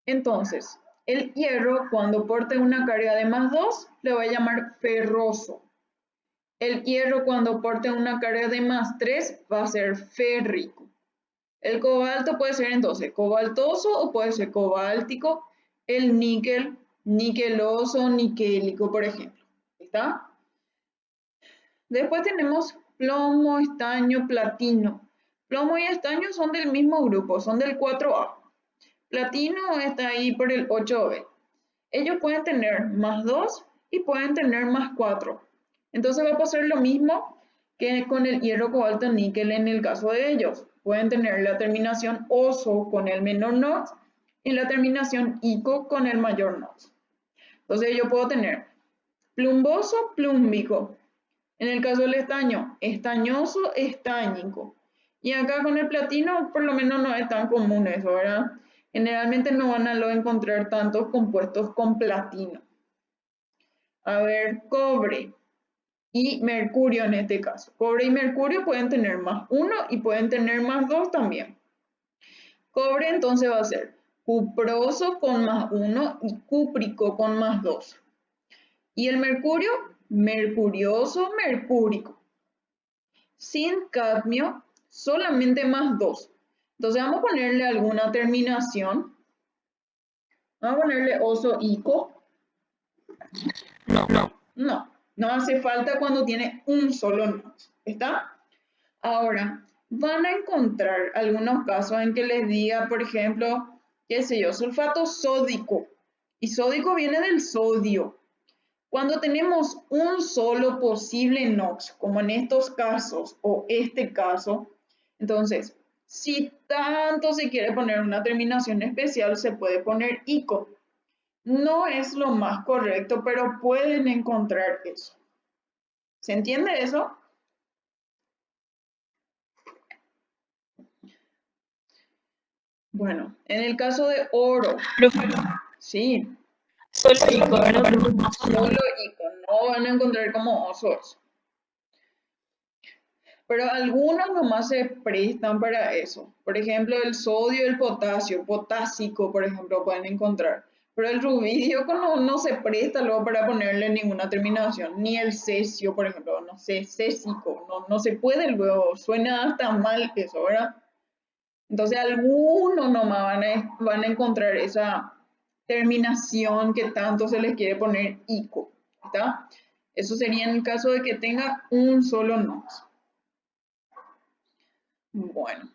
Entonces, el hierro, cuando porte una carga de más 2, le voy a llamar ferroso. El hierro, cuando porte una carga de más 3, va a ser férrico. El cobalto puede ser entonces cobaltoso o puede ser cobáltico. El níquel, niqueloso, niquélico, por ejemplo. ¿Está? Después tenemos plomo, estaño, platino. Plomo y estaño son del mismo grupo, son del 4A. Platino está ahí por el 8B. Ellos pueden tener más 2 y pueden tener más 4. Entonces va a pasar lo mismo que con el hierro, cobalto, níquel en el caso de ellos. Pueden tener la terminación oso con el menor NOx y la terminación ico con el mayor NOx. Entonces yo puedo tener plumboso, plúmbico. En el caso del estaño, estañoso, estáñico. Y acá con el platino, por lo menos no es tan común eso, ¿verdad? Generalmente no van a encontrar tantos compuestos con platino. A ver, cobre y mercurio en este caso. Cobre y mercurio pueden tener más 1 y pueden tener más 2 también. Cobre entonces va a ser cuproso con más 1 y cúprico con más 2. Y el mercurio, mercurioso, mercúrico. Sin cadmio, solamente más 2. Entonces vamos a ponerle alguna terminación. Vamos a ponerle oso ico. No hace falta cuando tiene un solo NOx. ¿Está? Ahora, van a encontrar algunos casos en que les diga, por ejemplo, qué sé yo, sulfato sódico. Y sódico viene del sodio. Cuando tenemos un solo posible NOx, como en estos casos o este caso, entonces, si tanto se quiere poner una terminación especial, se puede poner ico. No es lo más correcto, pero pueden encontrar eso. ¿Se entiende eso? Bueno, en el caso de oro, sí, Solo ico, ¿verdad? solo ico, no van a encontrar como osos. Pero algunos nomás se prestan para eso. Por ejemplo, el sodio y el potasio, potásico, por ejemplo, pueden encontrar. Pero el rubidio no se presta luego para ponerle ninguna terminación. Ni el cesio, por ejemplo, no sé, césico, no se puede luego. Suena hasta mal eso, ¿verdad? Entonces algunos nomás van a encontrar esa terminación que tanto se les quiere poner ico, ¿está? Eso sería en el caso de que tenga un solo NOx. Bueno,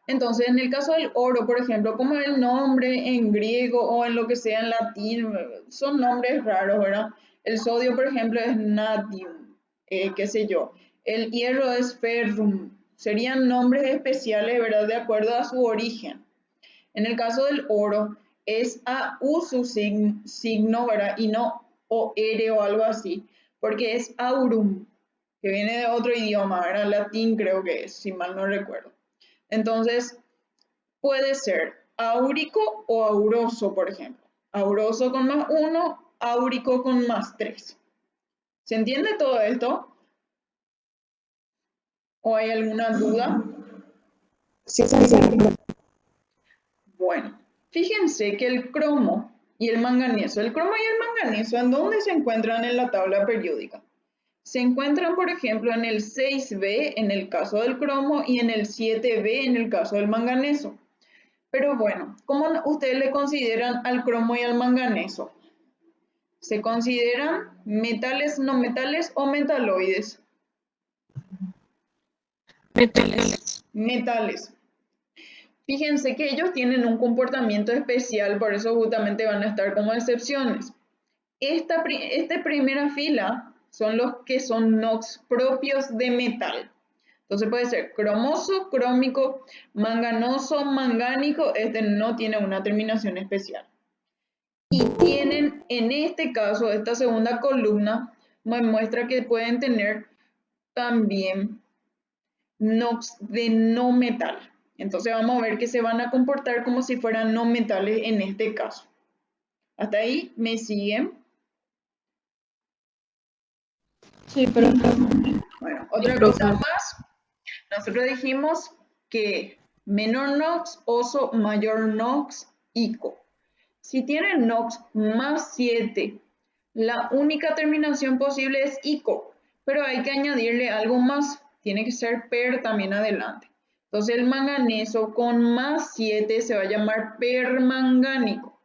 entonces en el caso del oro, por ejemplo, como el nombre en griego o en lo que sea en latín, son nombres raros, ¿verdad? El sodio, por ejemplo, es natrium, qué sé yo. El hierro es ferrum. Serían nombres especiales, ¿verdad? De acuerdo a su origen. En el caso del oro, es AU su signo, ¿verdad? Y no OR o algo así, porque es aurum, que viene de otro idioma, ¿verdad? Latín creo que es, si mal no recuerdo. Entonces, puede ser áurico o auroso, por ejemplo. Auroso con +1, áurico con +3. ¿Se entiende todo esto? ¿O hay alguna duda? Sí, sí. Bueno, fíjense que el cromo y el manganeso, ¿en dónde se encuentran en la tabla periódica? Se encuentran, por ejemplo, en el 6B en el caso del cromo y en el 7B en el caso del manganeso. Pero bueno, ¿cómo ustedes le consideran al cromo y al manganeso? ¿Se consideran metales, no metales o metaloides? Metales. Metales. Fíjense que ellos tienen un comportamiento especial, por eso justamente van a estar como excepciones. Esta primera fila son los que son NOx propios de metal. Entonces puede ser cromoso, crómico, manganoso, mangánico, este no tiene una terminación especial. Y tienen, en este caso, esta segunda columna me muestra que pueden tener también NOx de no metal. Entonces vamos a ver que se van a comportar como si fueran no metales en este caso. ¿Hasta ahí me siguen? Sí, pero Bueno, otra cosa más. Nosotros dijimos que menor NOx, oso, mayor NOx, ICO. Si tiene NOx +7, la única terminación posible es ICO, pero hay que añadirle algo más. Tiene que ser PER también adelante. Entonces el manganeso con +7 se va a llamar permangánico.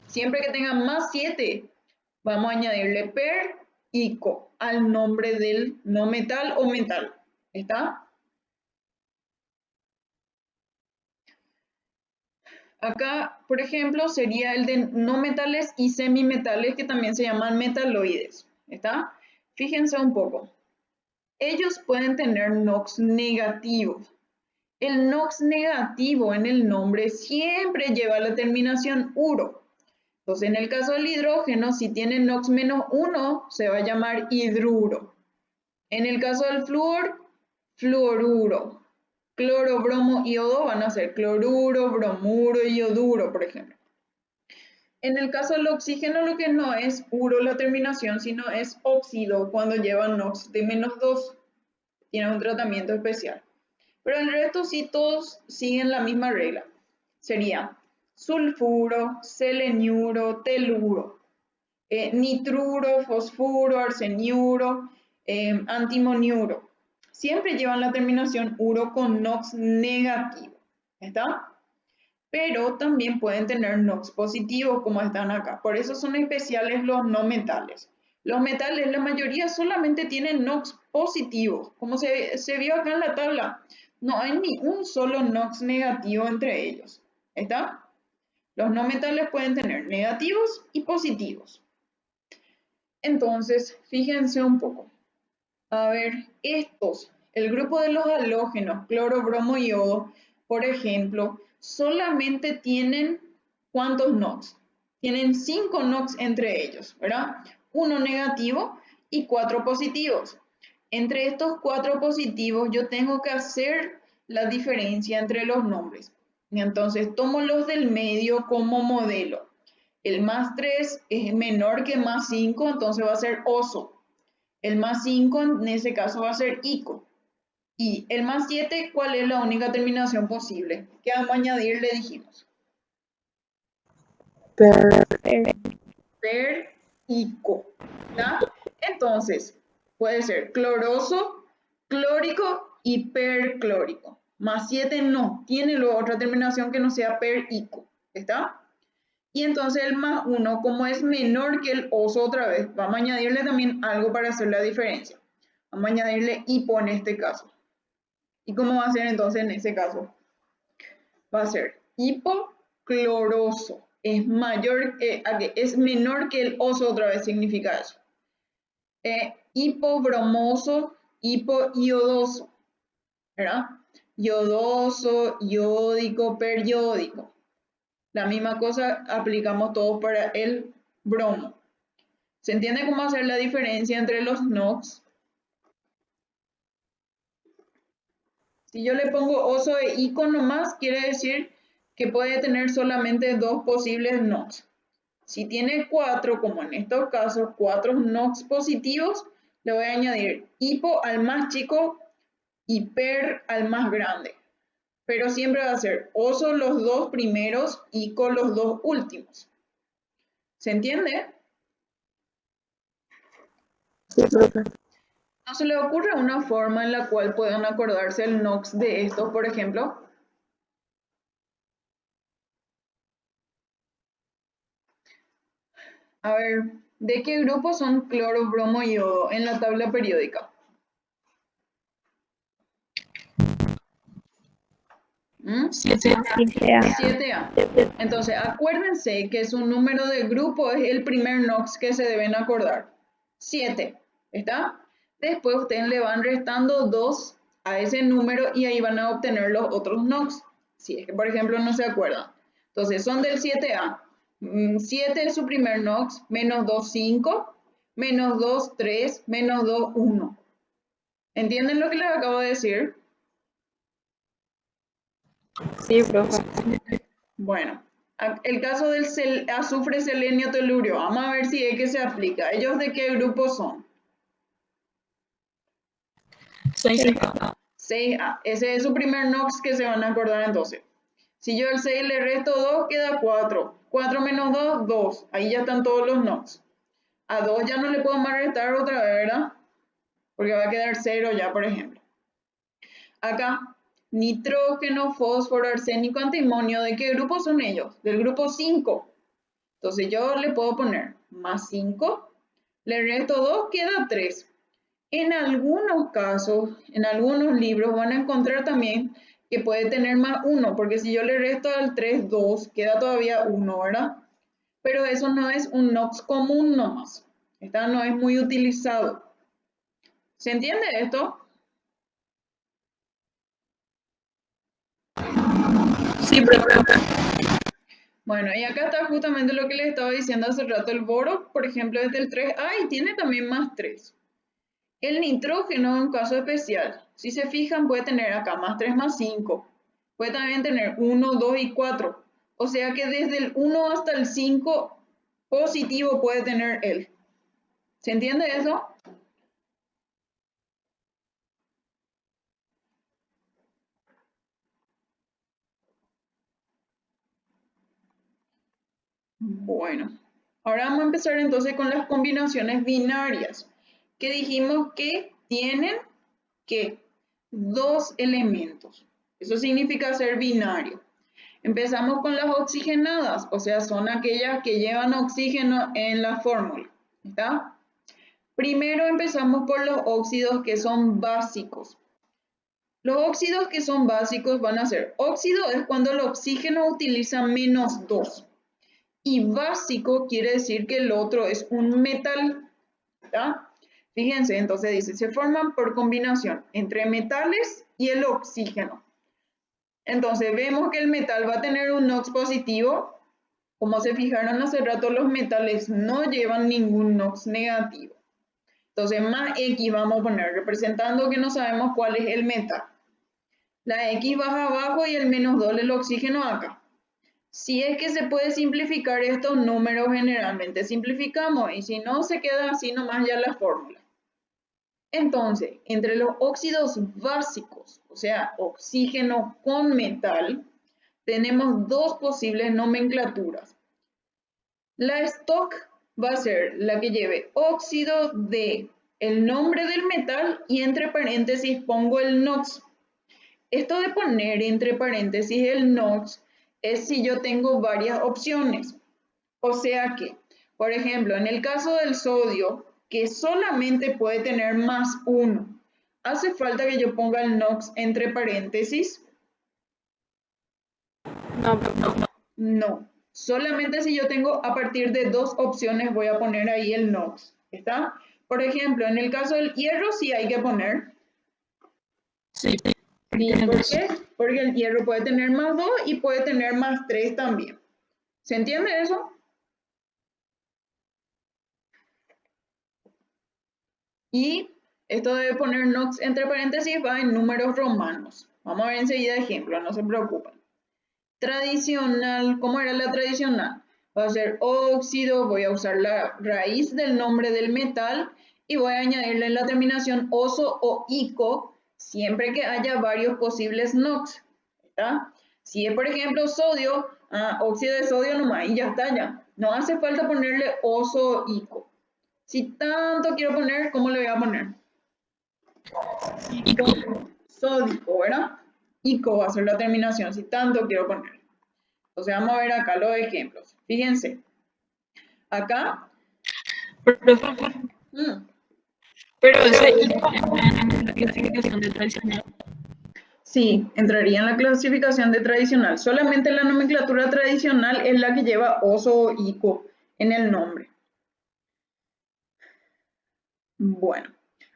Siempre que tenga +7, vamos a añadirle PER, ICO al nombre del no metal o metal. ¿Está? Acá, por ejemplo, sería el de no metales y semimetales, que también se llaman metaloides. ¿Está? Fíjense un poco. Ellos pueden tener NOx negativos. El NOx negativo en el nombre siempre lleva la terminación uro. Entonces, en el caso del hidrógeno, si tiene NOx -1, se va a llamar hidruro. En el caso del flúor, fluoruro. Cloro, bromo, iodo van a ser cloruro, bromuro, ioduro, por ejemplo. En el caso del oxígeno, lo que no es uro la terminación, sino es óxido cuando lleva NOx de -2. Tiene un tratamiento especial. Pero el resto sí todos siguen la misma regla. Sería sulfuro, seleniuro, teluro, nitruro, fosfuro, arseniuro, antimoniuro. Siempre llevan la terminación uro con NOx negativo. ¿Está? Pero también pueden tener NOx positivos como están acá. Por eso son especiales los no metales. Los metales, la mayoría solamente tienen NOx positivos, como se vio acá en la tabla. No hay ni un solo NOx negativo entre ellos. ¿Está? Los no metales pueden tener negativos y positivos. Entonces, fíjense un poco. A ver, el grupo de los halógenos, cloro, bromo y yodo, por ejemplo, solamente tienen ¿cuántos NOx? Tienen 5 NOx entre ellos, ¿verdad? 1 negativo y 4 positivos. Entre estos 4 positivos yo tengo que hacer la diferencia entre los nombres. Y entonces tomo los del medio como modelo. El +3 es menor que +5, entonces va a ser oso. El +5 en ese caso va a ser ICO. Y el +7, ¿cuál es la única terminación posible? ¿Qué vamos a añadir? Le dijimos. Per, ICO. ¿Está? Entonces, puede ser cloroso, clórico y perclórico. +7 no, tiene luego otra terminación que no sea per, ICO. ¿Está? Y entonces el +1, como es menor que el oso otra vez, vamos a añadirle también algo para hacer la diferencia. Vamos a añadirle hipo en este caso. ¿Y cómo va a ser entonces en ese caso? Va a ser hipocloroso. Es menor que el oso, otra vez significa eso. Hipobromoso, hipoiodoso, ¿verdad? Iodoso, iódico, periódico. La misma cosa aplicamos todos para el bromo. ¿Se entiende cómo hacer la diferencia entre los NOx? Si yo le pongo oso e ico nomás, quiere decir que puede tener solamente dos posibles NOx. Si tiene 4, como en estos casos, 4 NOx positivos, le voy a añadir hipo al más chico y per al más grande. Pero siempre va a ser oso los dos primeros y con los dos últimos. ¿Se entiende? Sí, profe. ¿No se le ocurre una forma en la cual puedan acordarse el NOx de estos, por ejemplo? A ver, ¿de qué grupo son cloro, bromo y yodo en la tabla periódica? ¿Mm? 7A. 7A. Entonces, acuérdense que su número de grupo es el primer NOx que se deben acordar. 7, ¿está? Después ustedes le van restando 2 a ese número y ahí van a obtener los otros NOx. Si es que, por ejemplo, no se acuerdan. Entonces, son del 7A. 7 es su primer NOx, menos 2, 5, menos 2, 3, menos 2, 1. ¿Entienden lo que les acabo de decir? Sí, profe. Bueno, el caso del azufre, selenio, telurio, vamos a ver si es que se aplica. ¿Ellos de qué grupo son? 6A. 6A. Ese es su primer NOx que se van a acordar entonces. Si yo al 6 le resto 2, queda 4. 4 menos 2, 2. Ahí ya están todos los NOx. A 2 ya no le puedo más restar otra vez, ¿verdad? Porque va a quedar 0 ya, por ejemplo. Acá, nitrógeno, fósforo, arsénico, antimonio, ¿de qué grupo son ellos? Del grupo 5. Entonces yo le puedo poner más 5, le resto 2, queda 3. En algunos casos, en algunos libros van a encontrar también que puede tener más 1, porque si yo le resto al 3, 2, queda todavía 1, ¿verdad? Pero eso no es un NOx común nomás. Esta no es muy utilizado. ¿Se entiende esto? Sí, profe. Bueno, y acá está justamente lo que les estaba diciendo hace rato. El boro, por ejemplo, es del 3A y tiene también más 3. El nitrógeno es un caso especial. Si se fijan, puede tener acá más 3 más 5. Puede también tener 1, 2 y 4. O sea que desde el 1 hasta el 5 positivo puede tener él. ¿Se entiende eso? Bueno, ahora vamos a empezar entonces con las combinaciones binarias, que dijimos que tienen que dos elementos. Eso significa ser binario. Empezamos con las oxigenadas, o sea, son aquellas que llevan oxígeno en la fórmula. ¿Está? Primero empezamos por los óxidos que son básicos. Los óxidos que son básicos van a ser, óxido es cuando el oxígeno utiliza menos 2. Y básico quiere decir que el otro es un metal. ¿Está? Fíjense, entonces dice, se forman por combinación entre metales y el oxígeno. Entonces vemos que el metal va a tener un NOx positivo. Como se fijaron hace rato, los metales no llevan ningún NOx negativo. Entonces más X vamos a poner, representando que no sabemos cuál es el metal. La X baja abajo y el menos 2 el oxígeno acá. Si es que se puede simplificar estos números, generalmente simplificamos, y si no, se queda así nomás ya la fórmula. Entonces, entre los óxidos básicos, o sea, oxígeno con metal, tenemos dos posibles nomenclaturas. La stock va a ser la que lleve óxido de el nombre del metal y entre paréntesis pongo el NOx. Esto de poner entre paréntesis el NOx es si yo tengo varias opciones. O sea que, por ejemplo, en el caso del sodio, que solamente puede tener más 1, ¿Hace falta que yo ponga el NOx entre paréntesis? No, profe. No. Solamente si yo tengo a partir de dos opciones voy a poner ahí el NOx. ¿Está? Por ejemplo, en el caso del hierro sí hay que poner. Sí. ¿Sí? ¿Por qué? Porque el hierro puede tener más 2 y puede tener más 3 también. ¿Se entiende eso? Y esto de poner NOx entre paréntesis va en números romanos. Vamos a ver enseguida ejemplo, no se preocupen. Tradicional, ¿cómo era la tradicional? Va a ser óxido, voy a usar la raíz del nombre del metal y voy a añadirle en la terminación oso o ico, siempre que haya varios posibles NOx. ¿Está? Si es, por ejemplo, sodio, óxido de sodio nomás y ya está ya. No hace falta ponerle oso o ico. Si tanto quiero poner, ¿cómo le voy a poner? Sódico, ¿verdad? Ico va a ser la terminación, si tanto quiero poner. Entonces vamos a ver acá los ejemplos. Fíjense. Acá. Pero ese ICO en la clasificación de tradicional. Sí, entraría en la clasificación de tradicional. Solamente la nomenclatura tradicional es la que lleva oso o ico en el nombre. Bueno,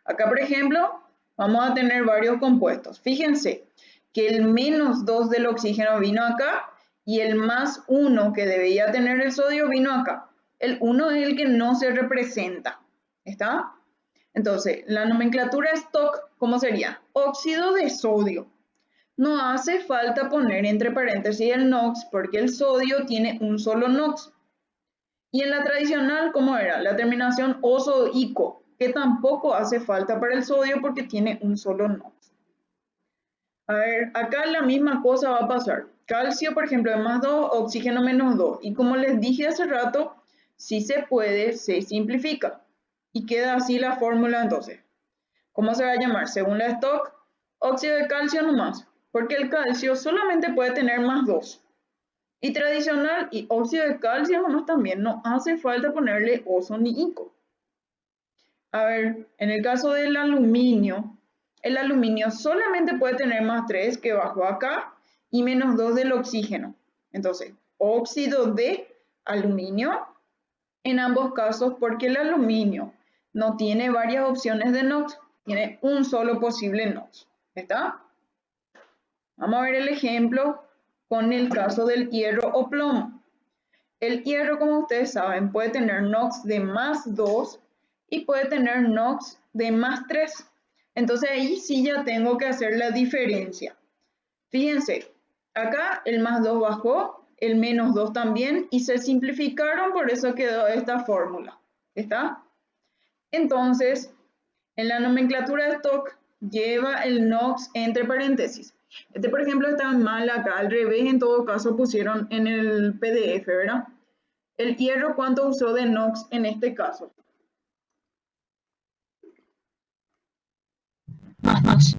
acá por ejemplo vamos a tener varios compuestos. Fíjense que el menos 2 del oxígeno vino acá y el más 1 que debía tener el sodio vino acá. El 1 es el que no se representa. ¿Está? Entonces, la nomenclatura stock, ¿cómo sería? Óxido de sodio. No hace falta poner entre paréntesis el NOx porque el sodio tiene un solo NOx. Y en la tradicional, ¿cómo era? La terminación oso-ico, que tampoco hace falta para el sodio porque tiene un solo NOx. A ver, acá la misma cosa va a pasar. Calcio, por ejemplo, es más 2, oxígeno menos 2. Y como les dije hace rato, si se puede, se simplifica. Y queda así la fórmula entonces. ¿Cómo se va a llamar? Según la stock, óxido de calcio nomás. Porque el calcio solamente puede tener más 2. Y tradicional y óxido de calcio nomás también. No hace falta ponerle oso ni ico. A ver, en el caso del aluminio, el aluminio solamente puede tener más 3 que bajó acá y menos 2 del oxígeno. Entonces, óxido de aluminio en ambos casos porque el aluminio no tiene varias opciones de NOx, tiene un solo posible NOx. ¿Está? Vamos a ver el ejemplo con el caso del hierro o plomo. El hierro, como ustedes saben, puede tener NOx de más 2 y puede tener NOx de más 3. Entonces ahí sí ya tengo que hacer la diferencia. Fíjense, acá el más 2 bajó, el menos 2 también, y se simplificaron, por eso quedó esta fórmula. ¿Está? Entonces, en la nomenclatura de stock lleva el NOx entre paréntesis. Este, por ejemplo, está mal acá, al revés, en todo caso pusieron en el PDF, ¿verdad? El hierro, ¿cuánto usó de NOx en este caso? Más 2.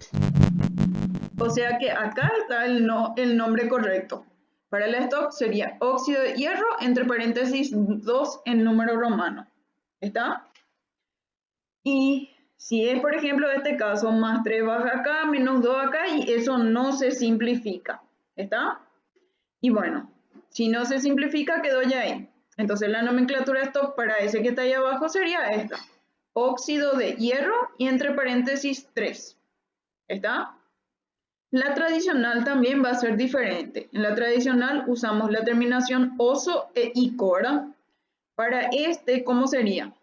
O sea que acá está el nombre correcto. Para el stock sería óxido de hierro, entre paréntesis 2 en número romano. ¿Está? Y si es, por ejemplo, este caso, más 3 baja acá, menos 2 acá, y eso no se simplifica. ¿Está? Y bueno, si no se simplifica, quedó ya ahí. Entonces la nomenclatura stock para ese que está ahí abajo sería esta. Óxido de hierro y entre paréntesis 3. ¿Está? La tradicional también va a ser diferente. En la tradicional usamos la terminación oso e ico, ¿verdad? Para este, ¿cómo sería?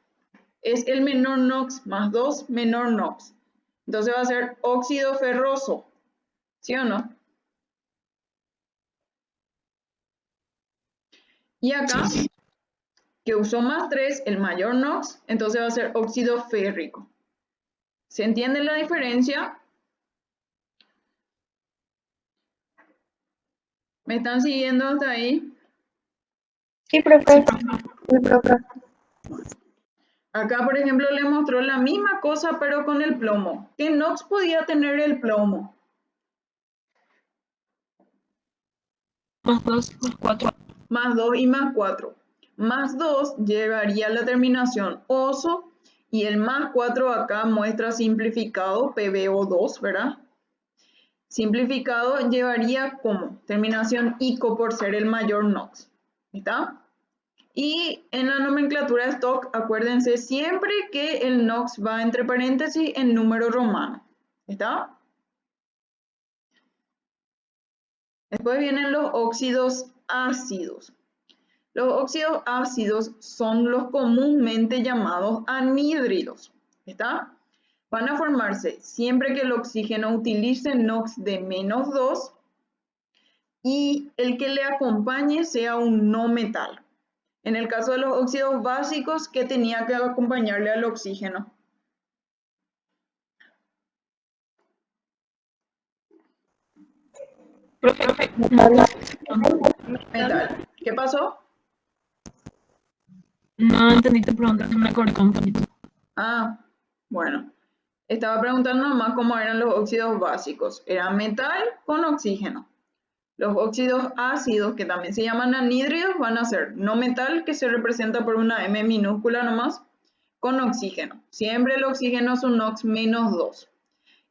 Es el menor NOx más 2 menor NOx. Entonces va a ser óxido ferroso. ¿Sí o no? Y acá, que usó más 3, el mayor NOx, entonces va a ser óxido férrico. ¿Se entiende la diferencia? ¿Me están siguiendo hasta ahí? Sí, profe. Sí, profe. Acá, por ejemplo, le mostró la misma cosa, pero con el plomo. ¿Qué NOx podía tener el plomo? Más 2, más 4. Más 2 y más 4. Más 2 llevaría la terminación oso Y el más 4 acá muestra simplificado PbO2, ¿verdad? Simplificado llevaría como terminación ico por ser el mayor NOx. ¿Está? Y en la nomenclatura de stock, acuérdense siempre que el NOx va entre paréntesis en número romano. ¿Está? Después vienen los óxidos ácidos. Los óxidos ácidos son los comúnmente llamados anhídridos. ¿Está? Van a formarse siempre que el oxígeno utilice NOx de menos 2 y el que le acompañe sea un no metal. En el caso de los óxidos básicos, ¿qué tenía que acompañarle al oxígeno? Profe, Metal. ¿Qué pasó? no entendí tu pregunta, se me cortó un poquito. Ah, bueno. Estaba preguntando nomás cómo eran los óxidos básicos. Era metal con oxígeno. Los óxidos ácidos, que también se llaman anhídridos, van a ser no metal, que se representa por una M minúscula nomás, con oxígeno. Siempre el oxígeno es un NOx menos 2.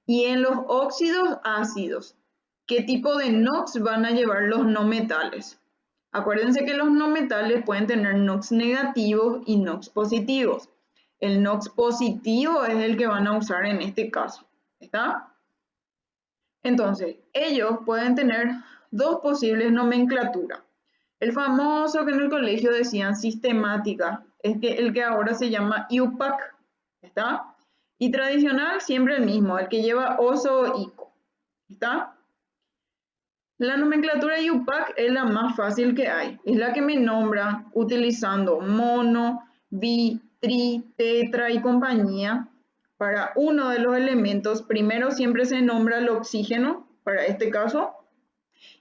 Y en los óxidos ácidos, ¿qué tipo de NOx van a llevar los no metales? Acuérdense que los no metales pueden tener NOx negativos y NOx positivos. El NOx positivo es el que van a usar en este caso. ¿Está? Entonces, ellos pueden tener dos posibles nomenclaturas. El famoso que en el colegio decían sistemática, es que el que ahora se llama IUPAC, ¿está? Y tradicional siempre el mismo, el que lleva oso o ico, ¿está? La nomenclatura IUPAC es la más fácil que hay, es la que me nombra utilizando mono, bi, tri, tetra y compañía. Para uno de los elementos, primero siempre se nombra el oxígeno, para este caso,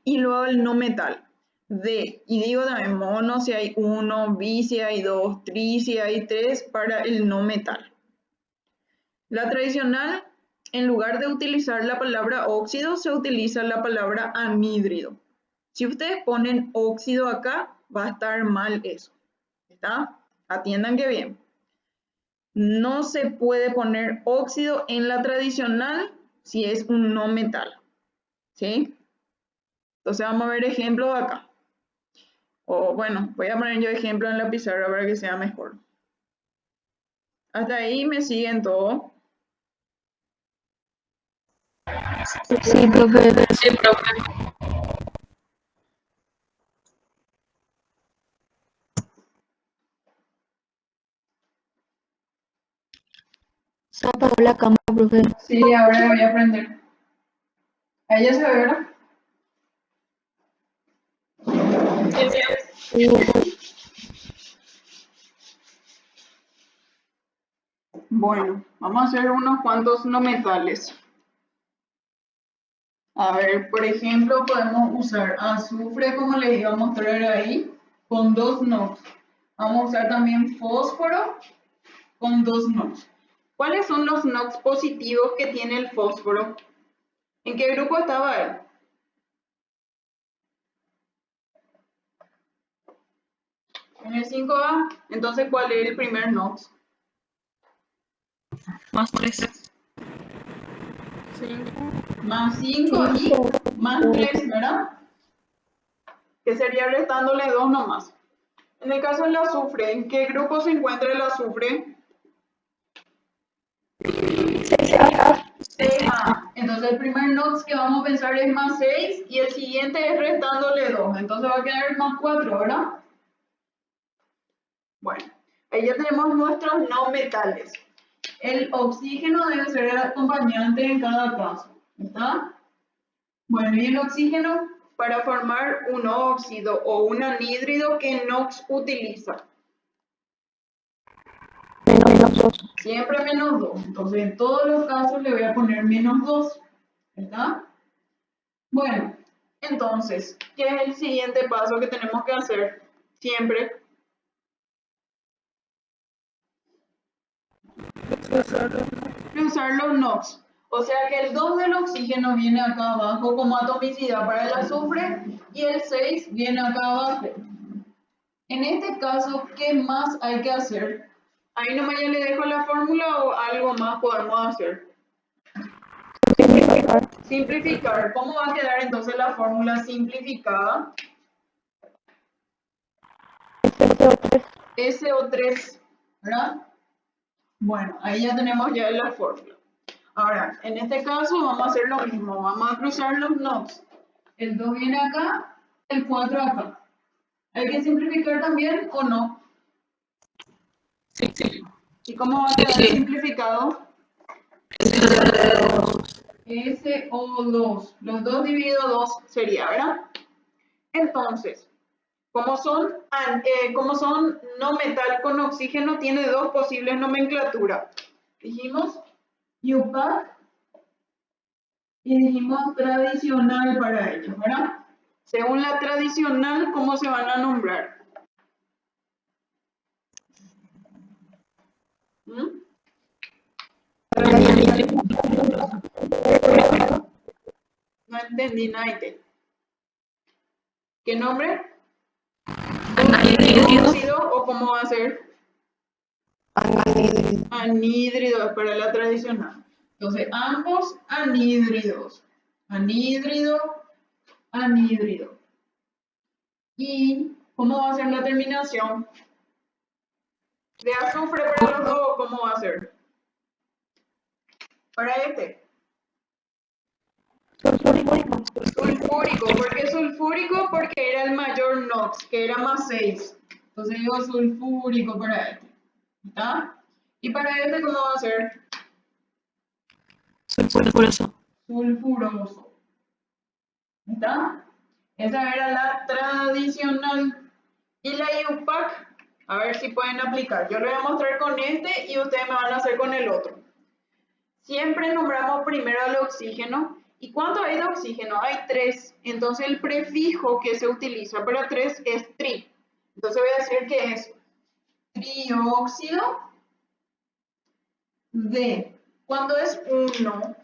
y luego el no metal. D, y digo también mono si hay 1, bi si hay 2, tri si hay 3 para el no metal. La tradicional, en lugar de utilizar la palabra óxido, se utiliza la palabra anhídrido. Si ustedes ponen óxido acá, va a estar mal eso. ¿Está? Atiendan que bien. No se puede poner óxido en la tradicional si es un no metal. ¿Sí? Entonces vamos a ver ejemplos acá. O bueno, voy a poner yo ejemplo en la pizarra para que sea mejor. Hasta ahí me siguen todo. Sí, profe. Sí, profe. Se apagó la cámara, profe. Sí, ahora voy a aprender. Ahí ya se ve, ¿verdad? Sí, Bueno, vamos a hacer unos cuantos no metales. A ver, por ejemplo, podemos usar azufre, como les iba a mostrar ahí, con 2 NOx. Vamos a usar también fósforo con 2 NOx. ¿Cuáles son los NOx positivos que tiene el fósforo? ¿En qué grupo estaba él? En el 5A. Entonces, ¿cuál es el primer NOx? Más 3. Más 5 y más 3, ¿verdad? Que sería restándole 2 nomás. En el caso del azufre, ¿en qué grupo se encuentra el azufre? 6A. Entonces el primer NOx que vamos a pensar es más 6 y el siguiente es restándole 2. Entonces va a quedar más 4, ¿verdad? Bueno, ahí ya tenemos nuestros no metales. El oxígeno debe ser el acompañante en cada caso. ¿Está? Bueno, y el oxígeno para formar un óxido o un anhídrido que NOx utiliza. menos 2. Siempre menos 2. Entonces, en todos los casos le voy a poner menos 2. ¿Está? Bueno, entonces, ¿qué es el siguiente paso que tenemos que hacer? Siempre. Usar los NOx. O sea que el 2 del oxígeno viene acá abajo como atomicidad para el azufre y el 6 viene acá abajo. En este caso, ¿qué más hay que hacer? Ahí nomás ya le dejo la fórmula o algo más podemos hacer. Simplificar. ¿Cómo va a quedar entonces la fórmula simplificada? SO3, ¿verdad? Bueno, ahí ya tenemos ya la fórmula. Ahora, en este caso vamos a hacer lo mismo. Vamos a cruzar los nodos. El 2 viene acá, el 4 acá. ¿Hay que simplificar también o no? Sí, sí. ¿Y cómo va a quedar Sí. simplificado? SO2. Los 2 dividido 2 sería, ¿verdad? Entonces, como son no metal con oxígeno, tiene dos posibles nomenclaturas. Dijimos UPAC y dijimos tradicional para ellos, ¿verdad? Según la tradicional, ¿cómo se van a nombrar? ¿Mm? No entendí, Naite. ¿Qué nombre? ¿Óxido o cómo va a ser? Anhídrido para la tradicional. Entonces, ambos anhídridos. Anhídrido, anhídrido. ¿Y cómo va a ser la terminación? ¿De azufre para los dos? ¿Cómo va a ser? Para este. Sulfúrico. ¿Por qué sulfúrico? Porque era el mayor NOx, que era más 6. Entonces digo sulfúrico para este. ¿Está? ¿Y para este cómo va a ser? Sulfuroso. Sulfuroso. ¿Está? Esa era la tradicional. Y la IUPAC, a ver si pueden aplicar. Yo lo voy a mostrar con este y ustedes me van a hacer con el otro. Siempre nombramos primero al oxígeno. ¿Y cuánto hay de oxígeno? Hay 3. Entonces el prefijo que se utiliza para 3 es tri. Entonces voy a decir que es trióxido de. Cuando es 1,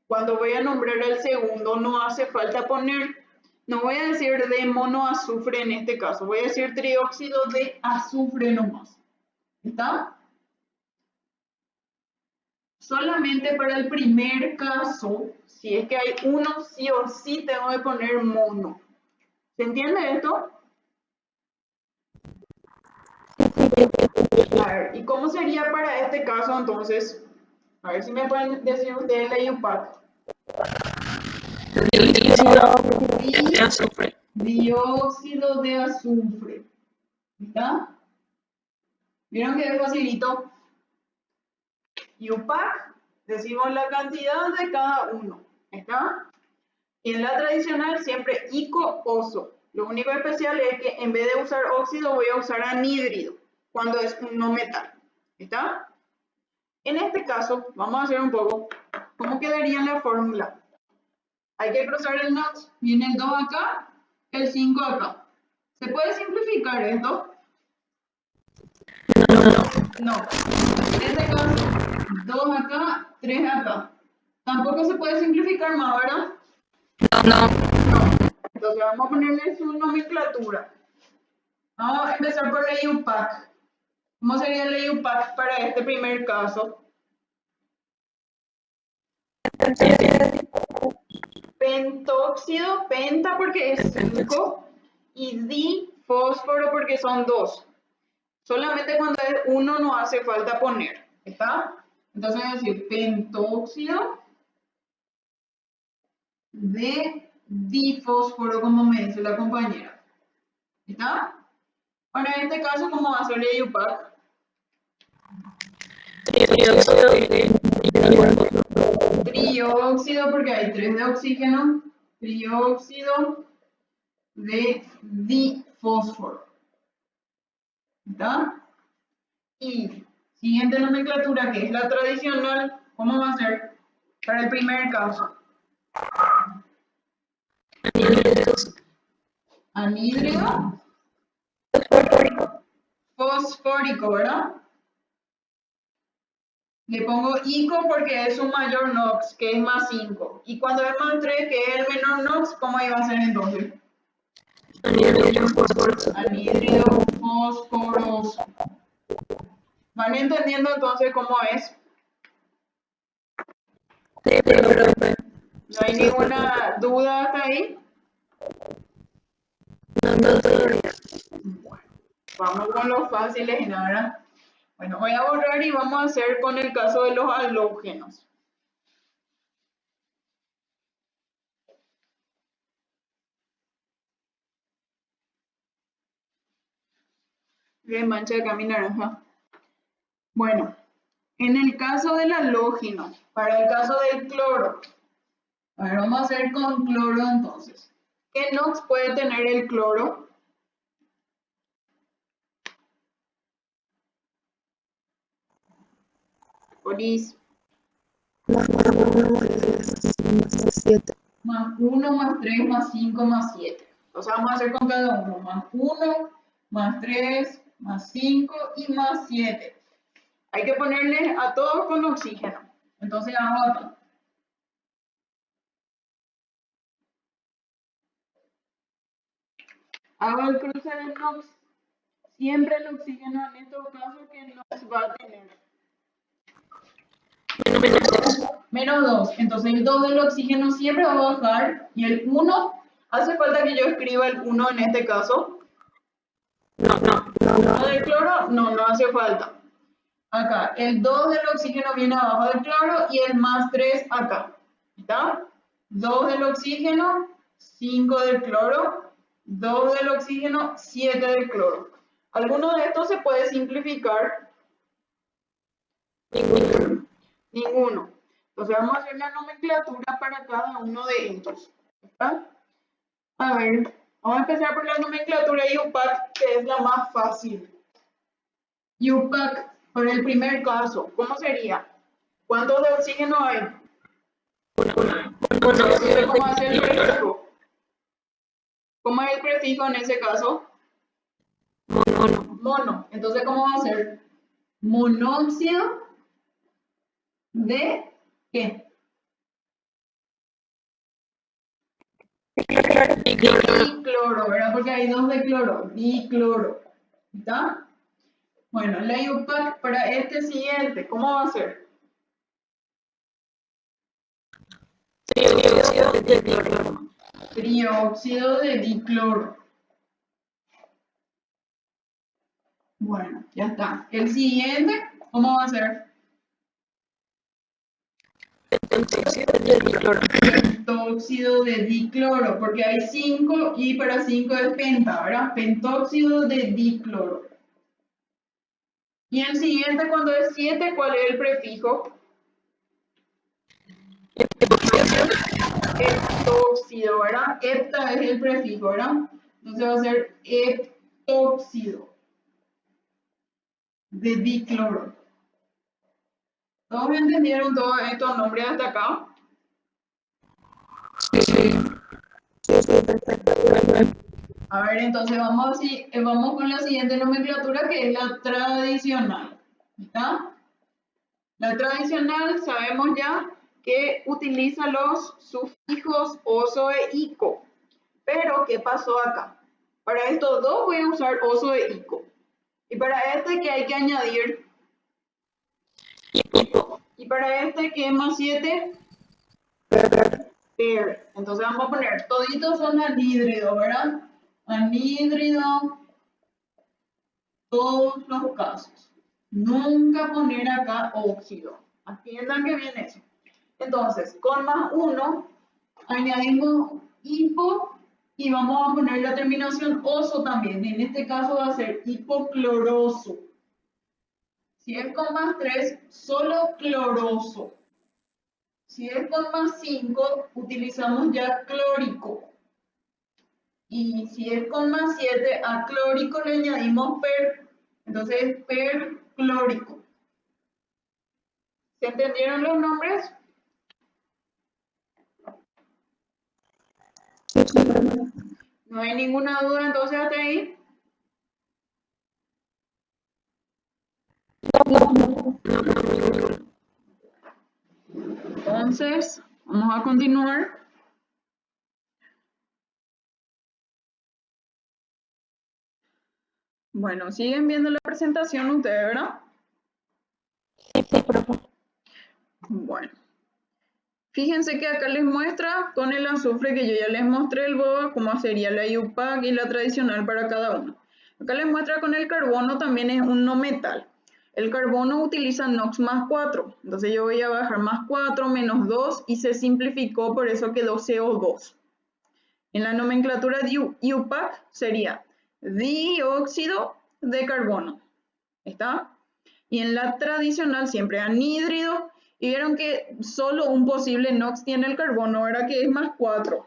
cuando voy a nombrar al segundo, no hace falta poner, no voy a decir de monoazufre en este caso, voy a decir trióxido de azufre nomás. ¿Está? Solamente para el primer caso, si es que hay uno, sí o sí tengo que poner mono. ¿Se entiende esto? A ver, ¿y cómo sería para este caso entonces? A ver si me pueden decir ustedes la IUPAC. De azufre. Dióxido de azufre. ¿Está? ¿Vieron que es facilito? UPAC, decimos la cantidad de cada uno. ¿Está? Y en la tradicional siempre ICO-OSO. Lo único especial es que en vez de usar óxido voy a usar anhídrido cuando es un no metal. ¿Está? En este caso, vamos a hacer un poco cómo quedaría en la fórmula. Hay que cruzar el NOx. Viene el 2 acá, el 5 acá. ¿Se puede simplificar esto? No. En este caso, 2 acá, 3 acá. Tampoco se puede simplificar más, ¿verdad? No. Entonces vamos a ponerle su nomenclatura. Vamos a empezar por la IUPAC. ¿Cómo sería la IUPAC para este primer caso? Pentóxido, penta porque es 5 y difósforo porque son 2. Solamente cuando es 1 no hace falta poner. ¿Está? Entonces voy a decir pentóxido de difósforo, como me dice la compañera. ¿Está? Ahora en este caso, ¿cómo va a ser la IUPAC? Trióxido, porque hay 3 de oxígeno. Trióxido de difósforo. ¿Está? Y siguiente nomenclatura, que es la tradicional, ¿cómo va a ser? Para el primer caso. Anhídrido. Fosfórico, ¿verdad? Le pongo ICO porque es un mayor NOx, que es más 5. Y cuando es más 3, que es el menor NOx, ¿cómo iba a ser entonces? Anhídrido fosforoso. ¿Van entendiendo entonces cómo es? Sí, profe. ¿No hay ninguna duda hasta ahí? No todavía. Bueno, vamos con los fáciles ahora. Bueno, voy a borrar y vamos a hacer con el caso de los halógenos. Bien, mancha acá mi naranja. Bueno, en el caso del halógeno, para el caso del cloro, a ver, vamos a hacer con cloro entonces. ¿Qué NOx puede tener el cloro? Polis. Más 7. Más 1, más 3, más 5, más 7. O sea, vamos a hacer con cada uno. Más 1, más 3, más 5 y más 7. Hay que ponerle a todos con oxígeno. Entonces hago acá. Hago el cruce del NOx. Siempre el oxígeno en estos casos que NOx va a tener. Menos 2. Entonces el 2 del oxígeno siempre va a bajar. Y el 1, ¿hace falta que yo escriba el 1 en este caso? ¿No del cloro? No, no hace falta. Acá, el 2 del oxígeno viene abajo del cloro y el más 3 acá. ¿Está? 2 del oxígeno, 5 del cloro, 2 del oxígeno, 7 del cloro. ¿Alguno de estos se puede simplificar? Ninguno. Entonces vamos a hacer la nomenclatura para cada uno de ellos. ¿Está? A ver, vamos a empezar por la nomenclatura IUPAC, que es la más fácil. IUPAC, por el primer caso, ¿cómo sería? ¿Cuántos de oxígeno hay? Entonces, ¿cómo hace el prefijo? ¿Cómo es el prefijo en ese caso? Mono. Entonces, ¿cómo va a ser? Monóxido de ¿qué? Dicloro, ¿verdad? Porque hay 2 de cloro. Dicloro. ¿Está? Bueno, la IUPAC para este siguiente, ¿cómo va a ser? Trióxido de dicloro. Bueno, ya está. El siguiente, ¿cómo va a ser? Pentóxido de dicloro, porque hay 5 y para 5 es penta, ¿verdad? Pentóxido de dicloro. Y el siguiente, cuando es 7, ¿cuál es el prefijo? Heptóxido, ¿verdad? Hepta es el prefijo, ¿verdad? Entonces va a ser heptóxido de dicloro. ¿Todos entendieron todos estos nombres hasta acá? A ver, entonces vamos con la siguiente nomenclatura que es la tradicional. ¿Está? La tradicional sabemos ya que utiliza los sufijos oso e ico. Pero, ¿qué pasó acá? Para estos dos voy a usar oso e ico. Y para este, ¿qué hay que añadir? Y para este, ¿qué es más 7? Per. Entonces vamos a poner, toditos son anhídridos, ¿verdad? Anhídrido, todos los casos. Nunca poner acá óxido. Atiendan que viene eso. Entonces, con más 1, añadimos hipo y vamos a poner la terminación oso también. En este caso va a ser hipocloroso. Si es con más 3, solo cloroso. Si es con más 5, utilizamos ya clórico. Y si es con más 7, a clórico le añadimos per. Entonces, perclórico. ¿Se entendieron los nombres? ¿No hay ninguna duda entonces hasta ahí? Entonces, vamos a continuar. Bueno, siguen viendo la presentación ustedes, ¿verdad? Sí, profe. Bueno, fíjense que acá les muestra con el azufre que yo ya les mostré el BOA, cómo sería la IUPAC y la tradicional para cada uno. Acá les muestra con el carbono también es un no metal. El carbono utiliza NOx más 4, entonces yo voy a bajar más 4 menos 2 y se simplificó, por eso quedó CO2. En la nomenclatura de IUPAC sería dióxido de carbono. ¿Está? Y en la tradicional siempre anhídrido. Y vieron que solo un posible NOx tiene el carbono, ahora que es más 4.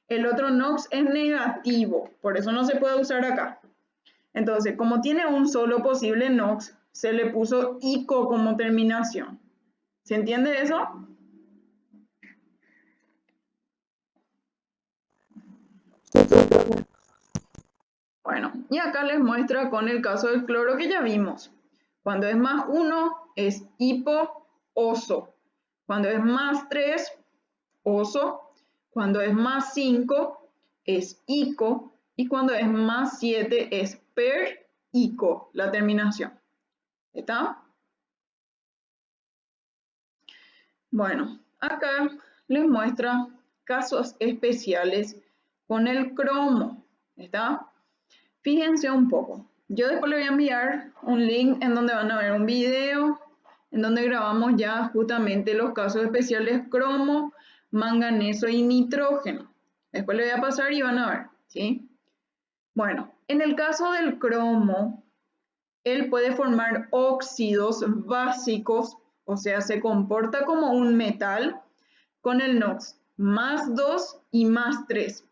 El otro NOx es negativo, por eso no se puede usar acá. Entonces, como tiene un solo posible NOx, se le puso ICO como terminación. ¿Se entiende eso? Bueno, y acá les muestra con el caso del cloro que ya vimos. Cuando es más 1 es hipo-oso. Cuando es más 3, oso. Cuando es más 5 es ico. Y cuando es más 7 es per-ico, la terminación. ¿Está? Bueno, acá les muestra casos especiales con el cromo. ¿Está? Fíjense un poco. Yo después les voy a enviar un link en donde van a ver un video en donde grabamos ya justamente los casos especiales cromo, manganeso y nitrógeno. Después les voy a pasar y van a ver, ¿sí? Bueno, en el caso del cromo, él puede formar óxidos básicos, o sea, se comporta como un metal con el NOx más 2 y más 3.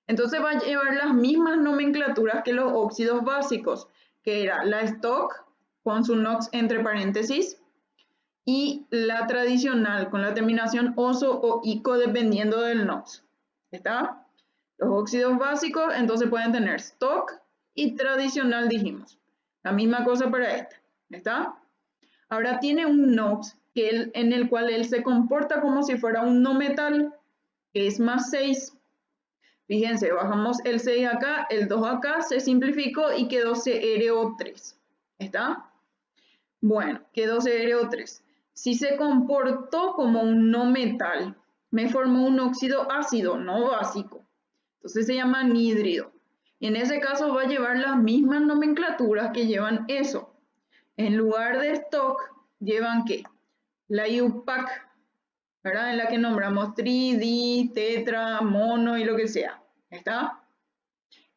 Entonces va a llevar las mismas nomenclaturas que los óxidos básicos, que era la stock con su NOx entre paréntesis y la tradicional con la terminación oso o ico dependiendo del NOx. ¿Está? Los óxidos básicos entonces pueden tener stock y tradicional dijimos. La misma cosa para este. ¿Está? Ahora tiene un NOx en el cual él se comporta como si fuera un no metal, que es más 6. Fíjense, bajamos el 6 acá, el 2 acá, se simplificó y quedó CrO3. ¿Está? Bueno, quedó CrO3. Si se comportó como un no metal, me formó un óxido ácido, no básico. Entonces se llama anhídrido. Y en ese caso va a llevar las mismas nomenclaturas que llevan eso. En lugar de stock, llevan ¿qué? La IUPAC, ¿verdad? En la que nombramos tri, di, tetra, mono y lo que sea. ¿Está?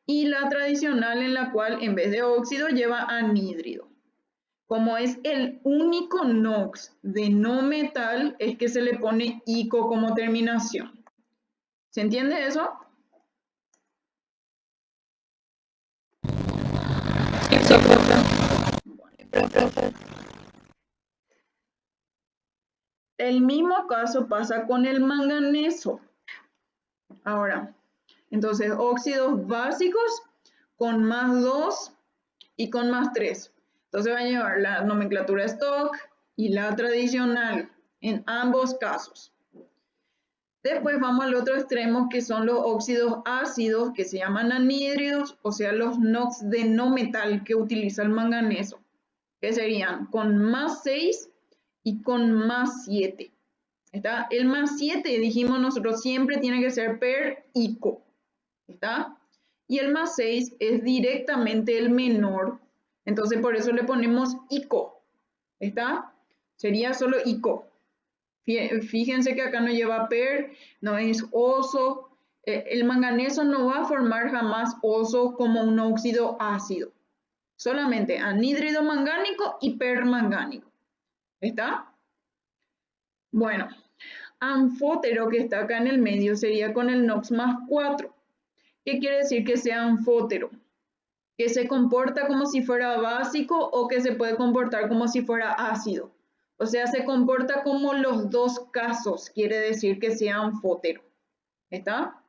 Y la tradicional en la cual en vez de óxido lleva anhídrido. Como es el único NOx de no metal, es que se le pone ICO como terminación. ¿Se entiende eso? Sí, profe. El mismo caso pasa con el manganeso. Ahora, entonces óxidos básicos con más 2 y con más 3. Entonces va a llevar la nomenclatura stock y la tradicional en ambos casos. Después vamos al otro extremo que son los óxidos ácidos que se llaman anhídridos, o sea los NOx de no metal que utiliza el manganeso, que serían con más 6 y con más 7. ¿Está? El más 7, dijimos nosotros, siempre tiene que ser per ico. ¿Está? Y el más 6 es directamente el menor, entonces por eso le ponemos ico. ¿Está? Sería solo ico. Fíjense que acá no lleva per, no es oso. El manganeso no va a formar jamás oso como un óxido ácido. Solamente anhídrido mangánico y permangánico. ¿Está? Bueno, anfótero que está acá en el medio sería con el NOx más 4. ¿Qué quiere decir que sea anfótero? Que se comporta como si fuera básico o que se puede comportar como si fuera ácido. O sea, se comporta como los dos casos, quiere decir que sea anfótero. ¿Está?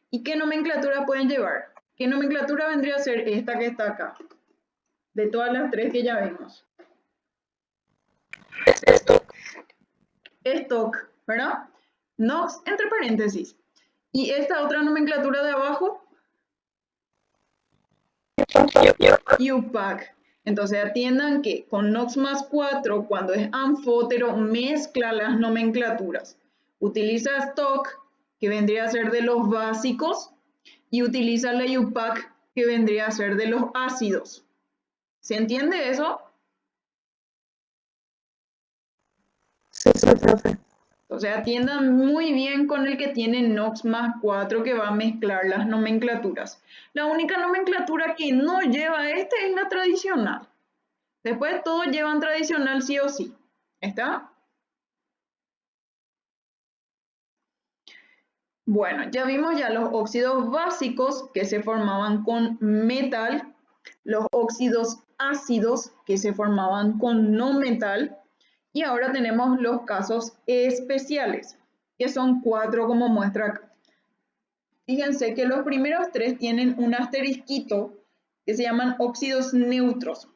¿Y qué nomenclatura pueden llevar? ¿Qué nomenclatura vendría a ser esta que está acá? De todas las tres que ya vemos. Stock, ¿verdad? NOx entre paréntesis. ¿Y esta otra nomenclatura de abajo? IUPAC. Entonces atiendan que con NOx más 4, cuando es anfótero, mezcla las nomenclaturas. Utiliza stock, que vendría a ser de los básicos, y utiliza la IUPAC, que vendría a ser de los ácidos. ¿Se entiende eso? Sí, profe. Entonces atiendan muy bien con el que tiene NOx más 4, que va a mezclar las nomenclaturas. La única nomenclatura que no lleva este es la tradicional. Después todos llevan tradicional sí o sí. ¿Está? Bueno, ya vimos ya los óxidos básicos que se formaban con metal, los óxidos ácidos que se formaban con no metal, y ahora tenemos los casos especiales, que son 4 como muestra acá. Fíjense que los primeros 3 tienen un asterisquito que se llaman óxidos neutros.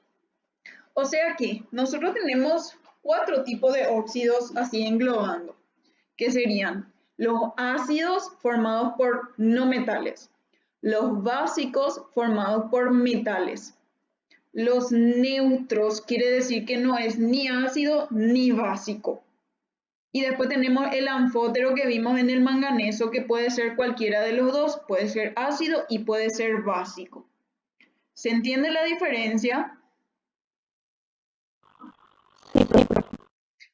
O sea que nosotros tenemos 4 tipos de óxidos así englobando, que serían los ácidos formados por no metales, los básicos formados por metales, los neutros quiere decir que no es ni ácido ni básico. Y después tenemos el anfótero que vimos en el manganeso, que puede ser cualquiera de los dos, puede ser ácido y puede ser básico. ¿Se entiende la diferencia? Sí, profe.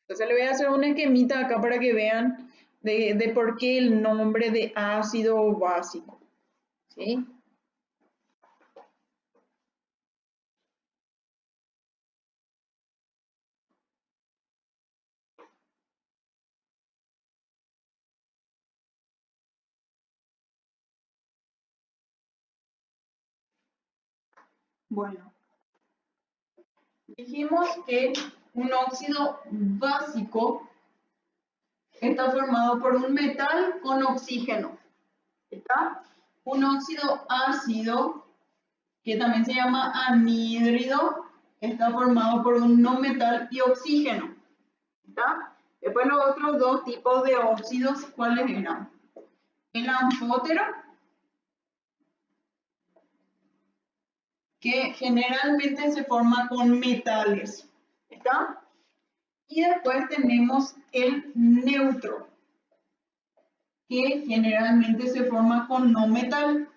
Entonces le voy a hacer una esquemita acá para que vean de por qué el nombre de ácido o básico. ¿Sí? Bueno, dijimos que un óxido básico está formado por un metal con oxígeno. ¿Está? Un óxido ácido, que también se llama anhídrido, está formado por un no metal y oxígeno. ¿Está? Después los otros dos tipos de óxidos, ¿cuáles eran? El anfótero, que generalmente se forma con metales. ¿Está? Y después tenemos el neutro, que generalmente se forma con no metal.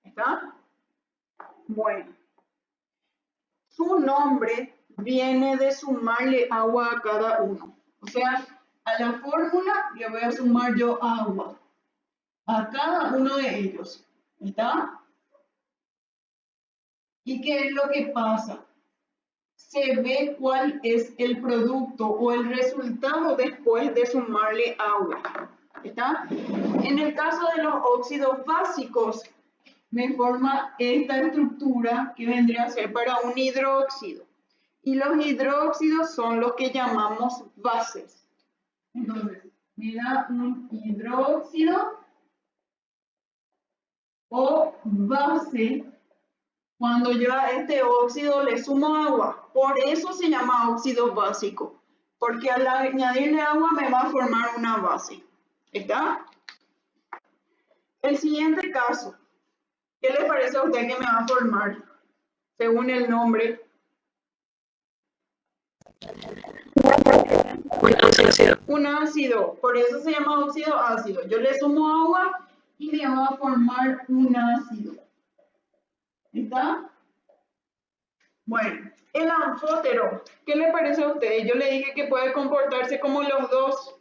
¿Está? Bueno, su nombre viene de sumarle agua a cada uno. O sea, a la fórmula le voy a sumar yo agua a cada uno de ellos. ¿Está? ¿Y qué es lo que pasa? Se ve cuál es el producto o el resultado después de sumarle agua. ¿Está? En el caso de los óxidos básicos, me forma esta estructura que vendría a ser para un hidróxido. Y los hidróxidos son los que llamamos bases. Entonces, me da un hidróxido o base cuando yo a este óxido le sumo agua. Por eso se llama óxido básico, porque al añadirle agua me va a formar una base. ¿Está? El siguiente caso, ¿qué le parece a usted que me va a formar según el nombre? Un ácido, por eso se llama óxido ácido. Yo le sumo agua y me va a formar un ácido. ¿Está? Bueno, el anfótero, ¿qué le parece a usted? Yo le dije que puede comportarse como los dos.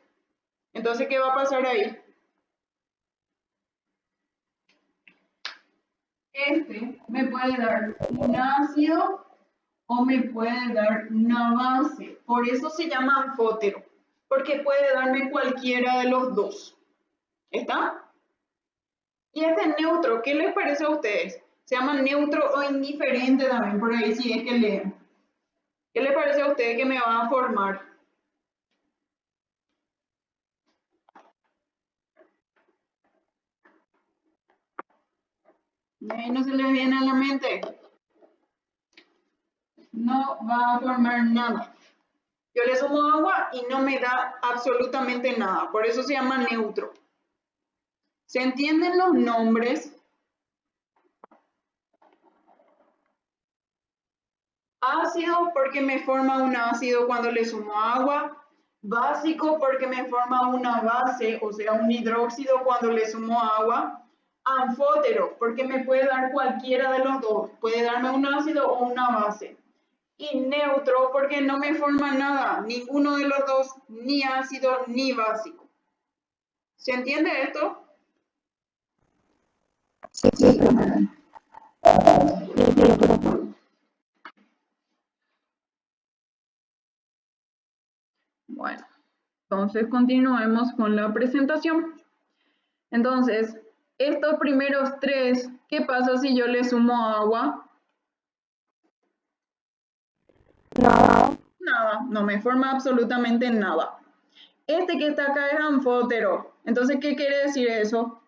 Entonces, ¿qué va a pasar ahí? Este me puede dar un ácido o me puede dar una base. Por eso se llama anfótero, porque puede darme cualquiera de los dos. ¿Está? Y este neutro, ¿qué les parece a ustedes? Se llama neutro o indiferente también, por ahí si es que leen. ¿Qué les parece a ustedes que me va a formar? Ahí no se les viene a la mente. No va a formar nada. Yo le sumo agua y no me da absolutamente nada. Por eso se llama neutro. ¿Se entienden los nombres? Ácido porque me forma un ácido cuando le sumo agua. Básico porque me forma una base, o sea, un hidróxido cuando le sumo agua. Anfótero porque me puede dar cualquiera de los dos. Puede darme un ácido o una base. Y neutro porque no me forma nada, ninguno de los dos, ni ácido ni básico. ¿Se entiende esto? Sí, profe. Bueno, entonces continuemos con la presentación. Entonces, estos primeros tres, ¿qué pasa si yo le sumo agua? Nada. Nada, no me forma absolutamente nada. Este que está acá es anfótero. Entonces, ¿qué quiere decir eso?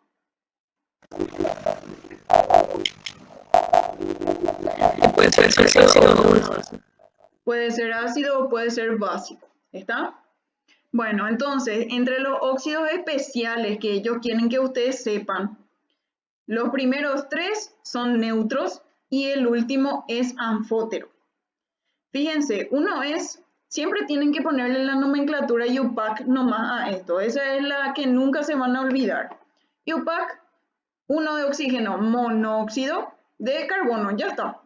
Puede ser ácido o básico. Puede ser ácido o puede ser básico. ¿Está? Bueno, entonces, entre los óxidos especiales que ellos quieren que ustedes sepan, los primeros tres son neutros y el último es anfótero. Fíjense, uno es, siempre tienen que ponerle la nomenclatura IUPAC nomás a esto. Esa es la que nunca se van a olvidar. IUPAC, uno de oxígeno, monóxido de carbono, ya está.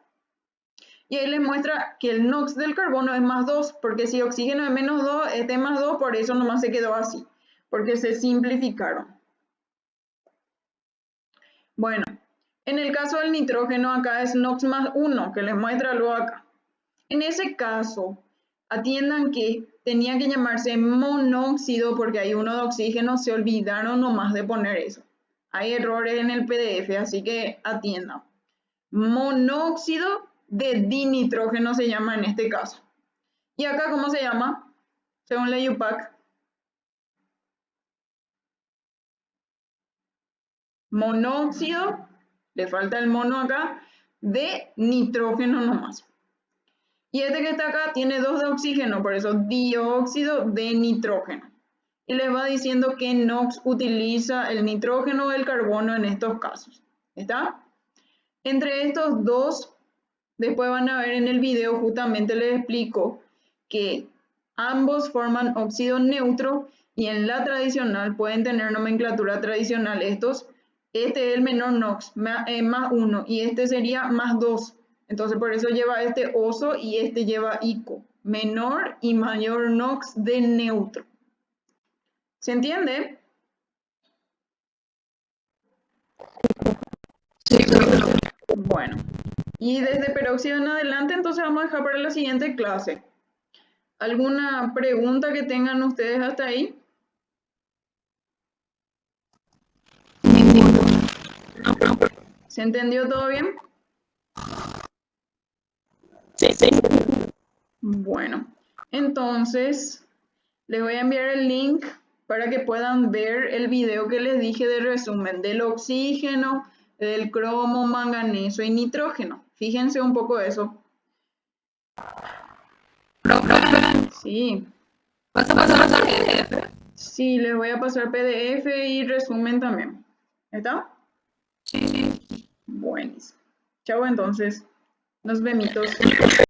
Y ahí les muestra que el NOx del carbono es más 2, porque si oxígeno es menos 2, este es más 2, por eso nomás se quedó así, porque se simplificaron. Bueno, en el caso del nitrógeno acá es NOx más 1, que les muestra luego acá. En ese caso, atiendan que tenía que llamarse monóxido porque hay uno de oxígeno, se olvidaron nomás de poner eso. Hay errores en el PDF, así que atiendan. Monóxido de dinitrógeno se llama en este caso. ¿Y acá cómo se llama? Según la IUPAC. Monóxido, le falta el mono acá, de nitrógeno nomás. Y este que está acá tiene 2 de oxígeno, por eso dióxido de nitrógeno. Y les va diciendo que NOx utiliza el nitrógeno o el carbono en estos casos. ¿Está? Entre estos dos, después van a ver en el video, justamente les explico que ambos forman óxido neutro y en la tradicional pueden tener nomenclatura tradicional estos. Este es el menor NOx, más 1 y este sería más 2. Entonces por eso lleva este oso y este lleva ICO, menor y mayor NOx de neutro. ¿Se entiende? Sí, profe. Bueno, y desde peróxido en adelante entonces vamos a dejar para la siguiente clase. ¿Alguna pregunta que tengan ustedes hasta ahí? No, profe. ¿Se entendió todo bien? Sí. Bueno, entonces les voy a enviar el link para que puedan ver el video que les dije de resumen del oxígeno, del cromo, manganeso y nitrógeno. Fíjense un poco eso. Profe, Sí, ¿vas a pasar el PDF? sí, les voy a pasar PDF y resumen también. ¿Está? Sí. Buenísimo. Chao entonces. Nos vemos.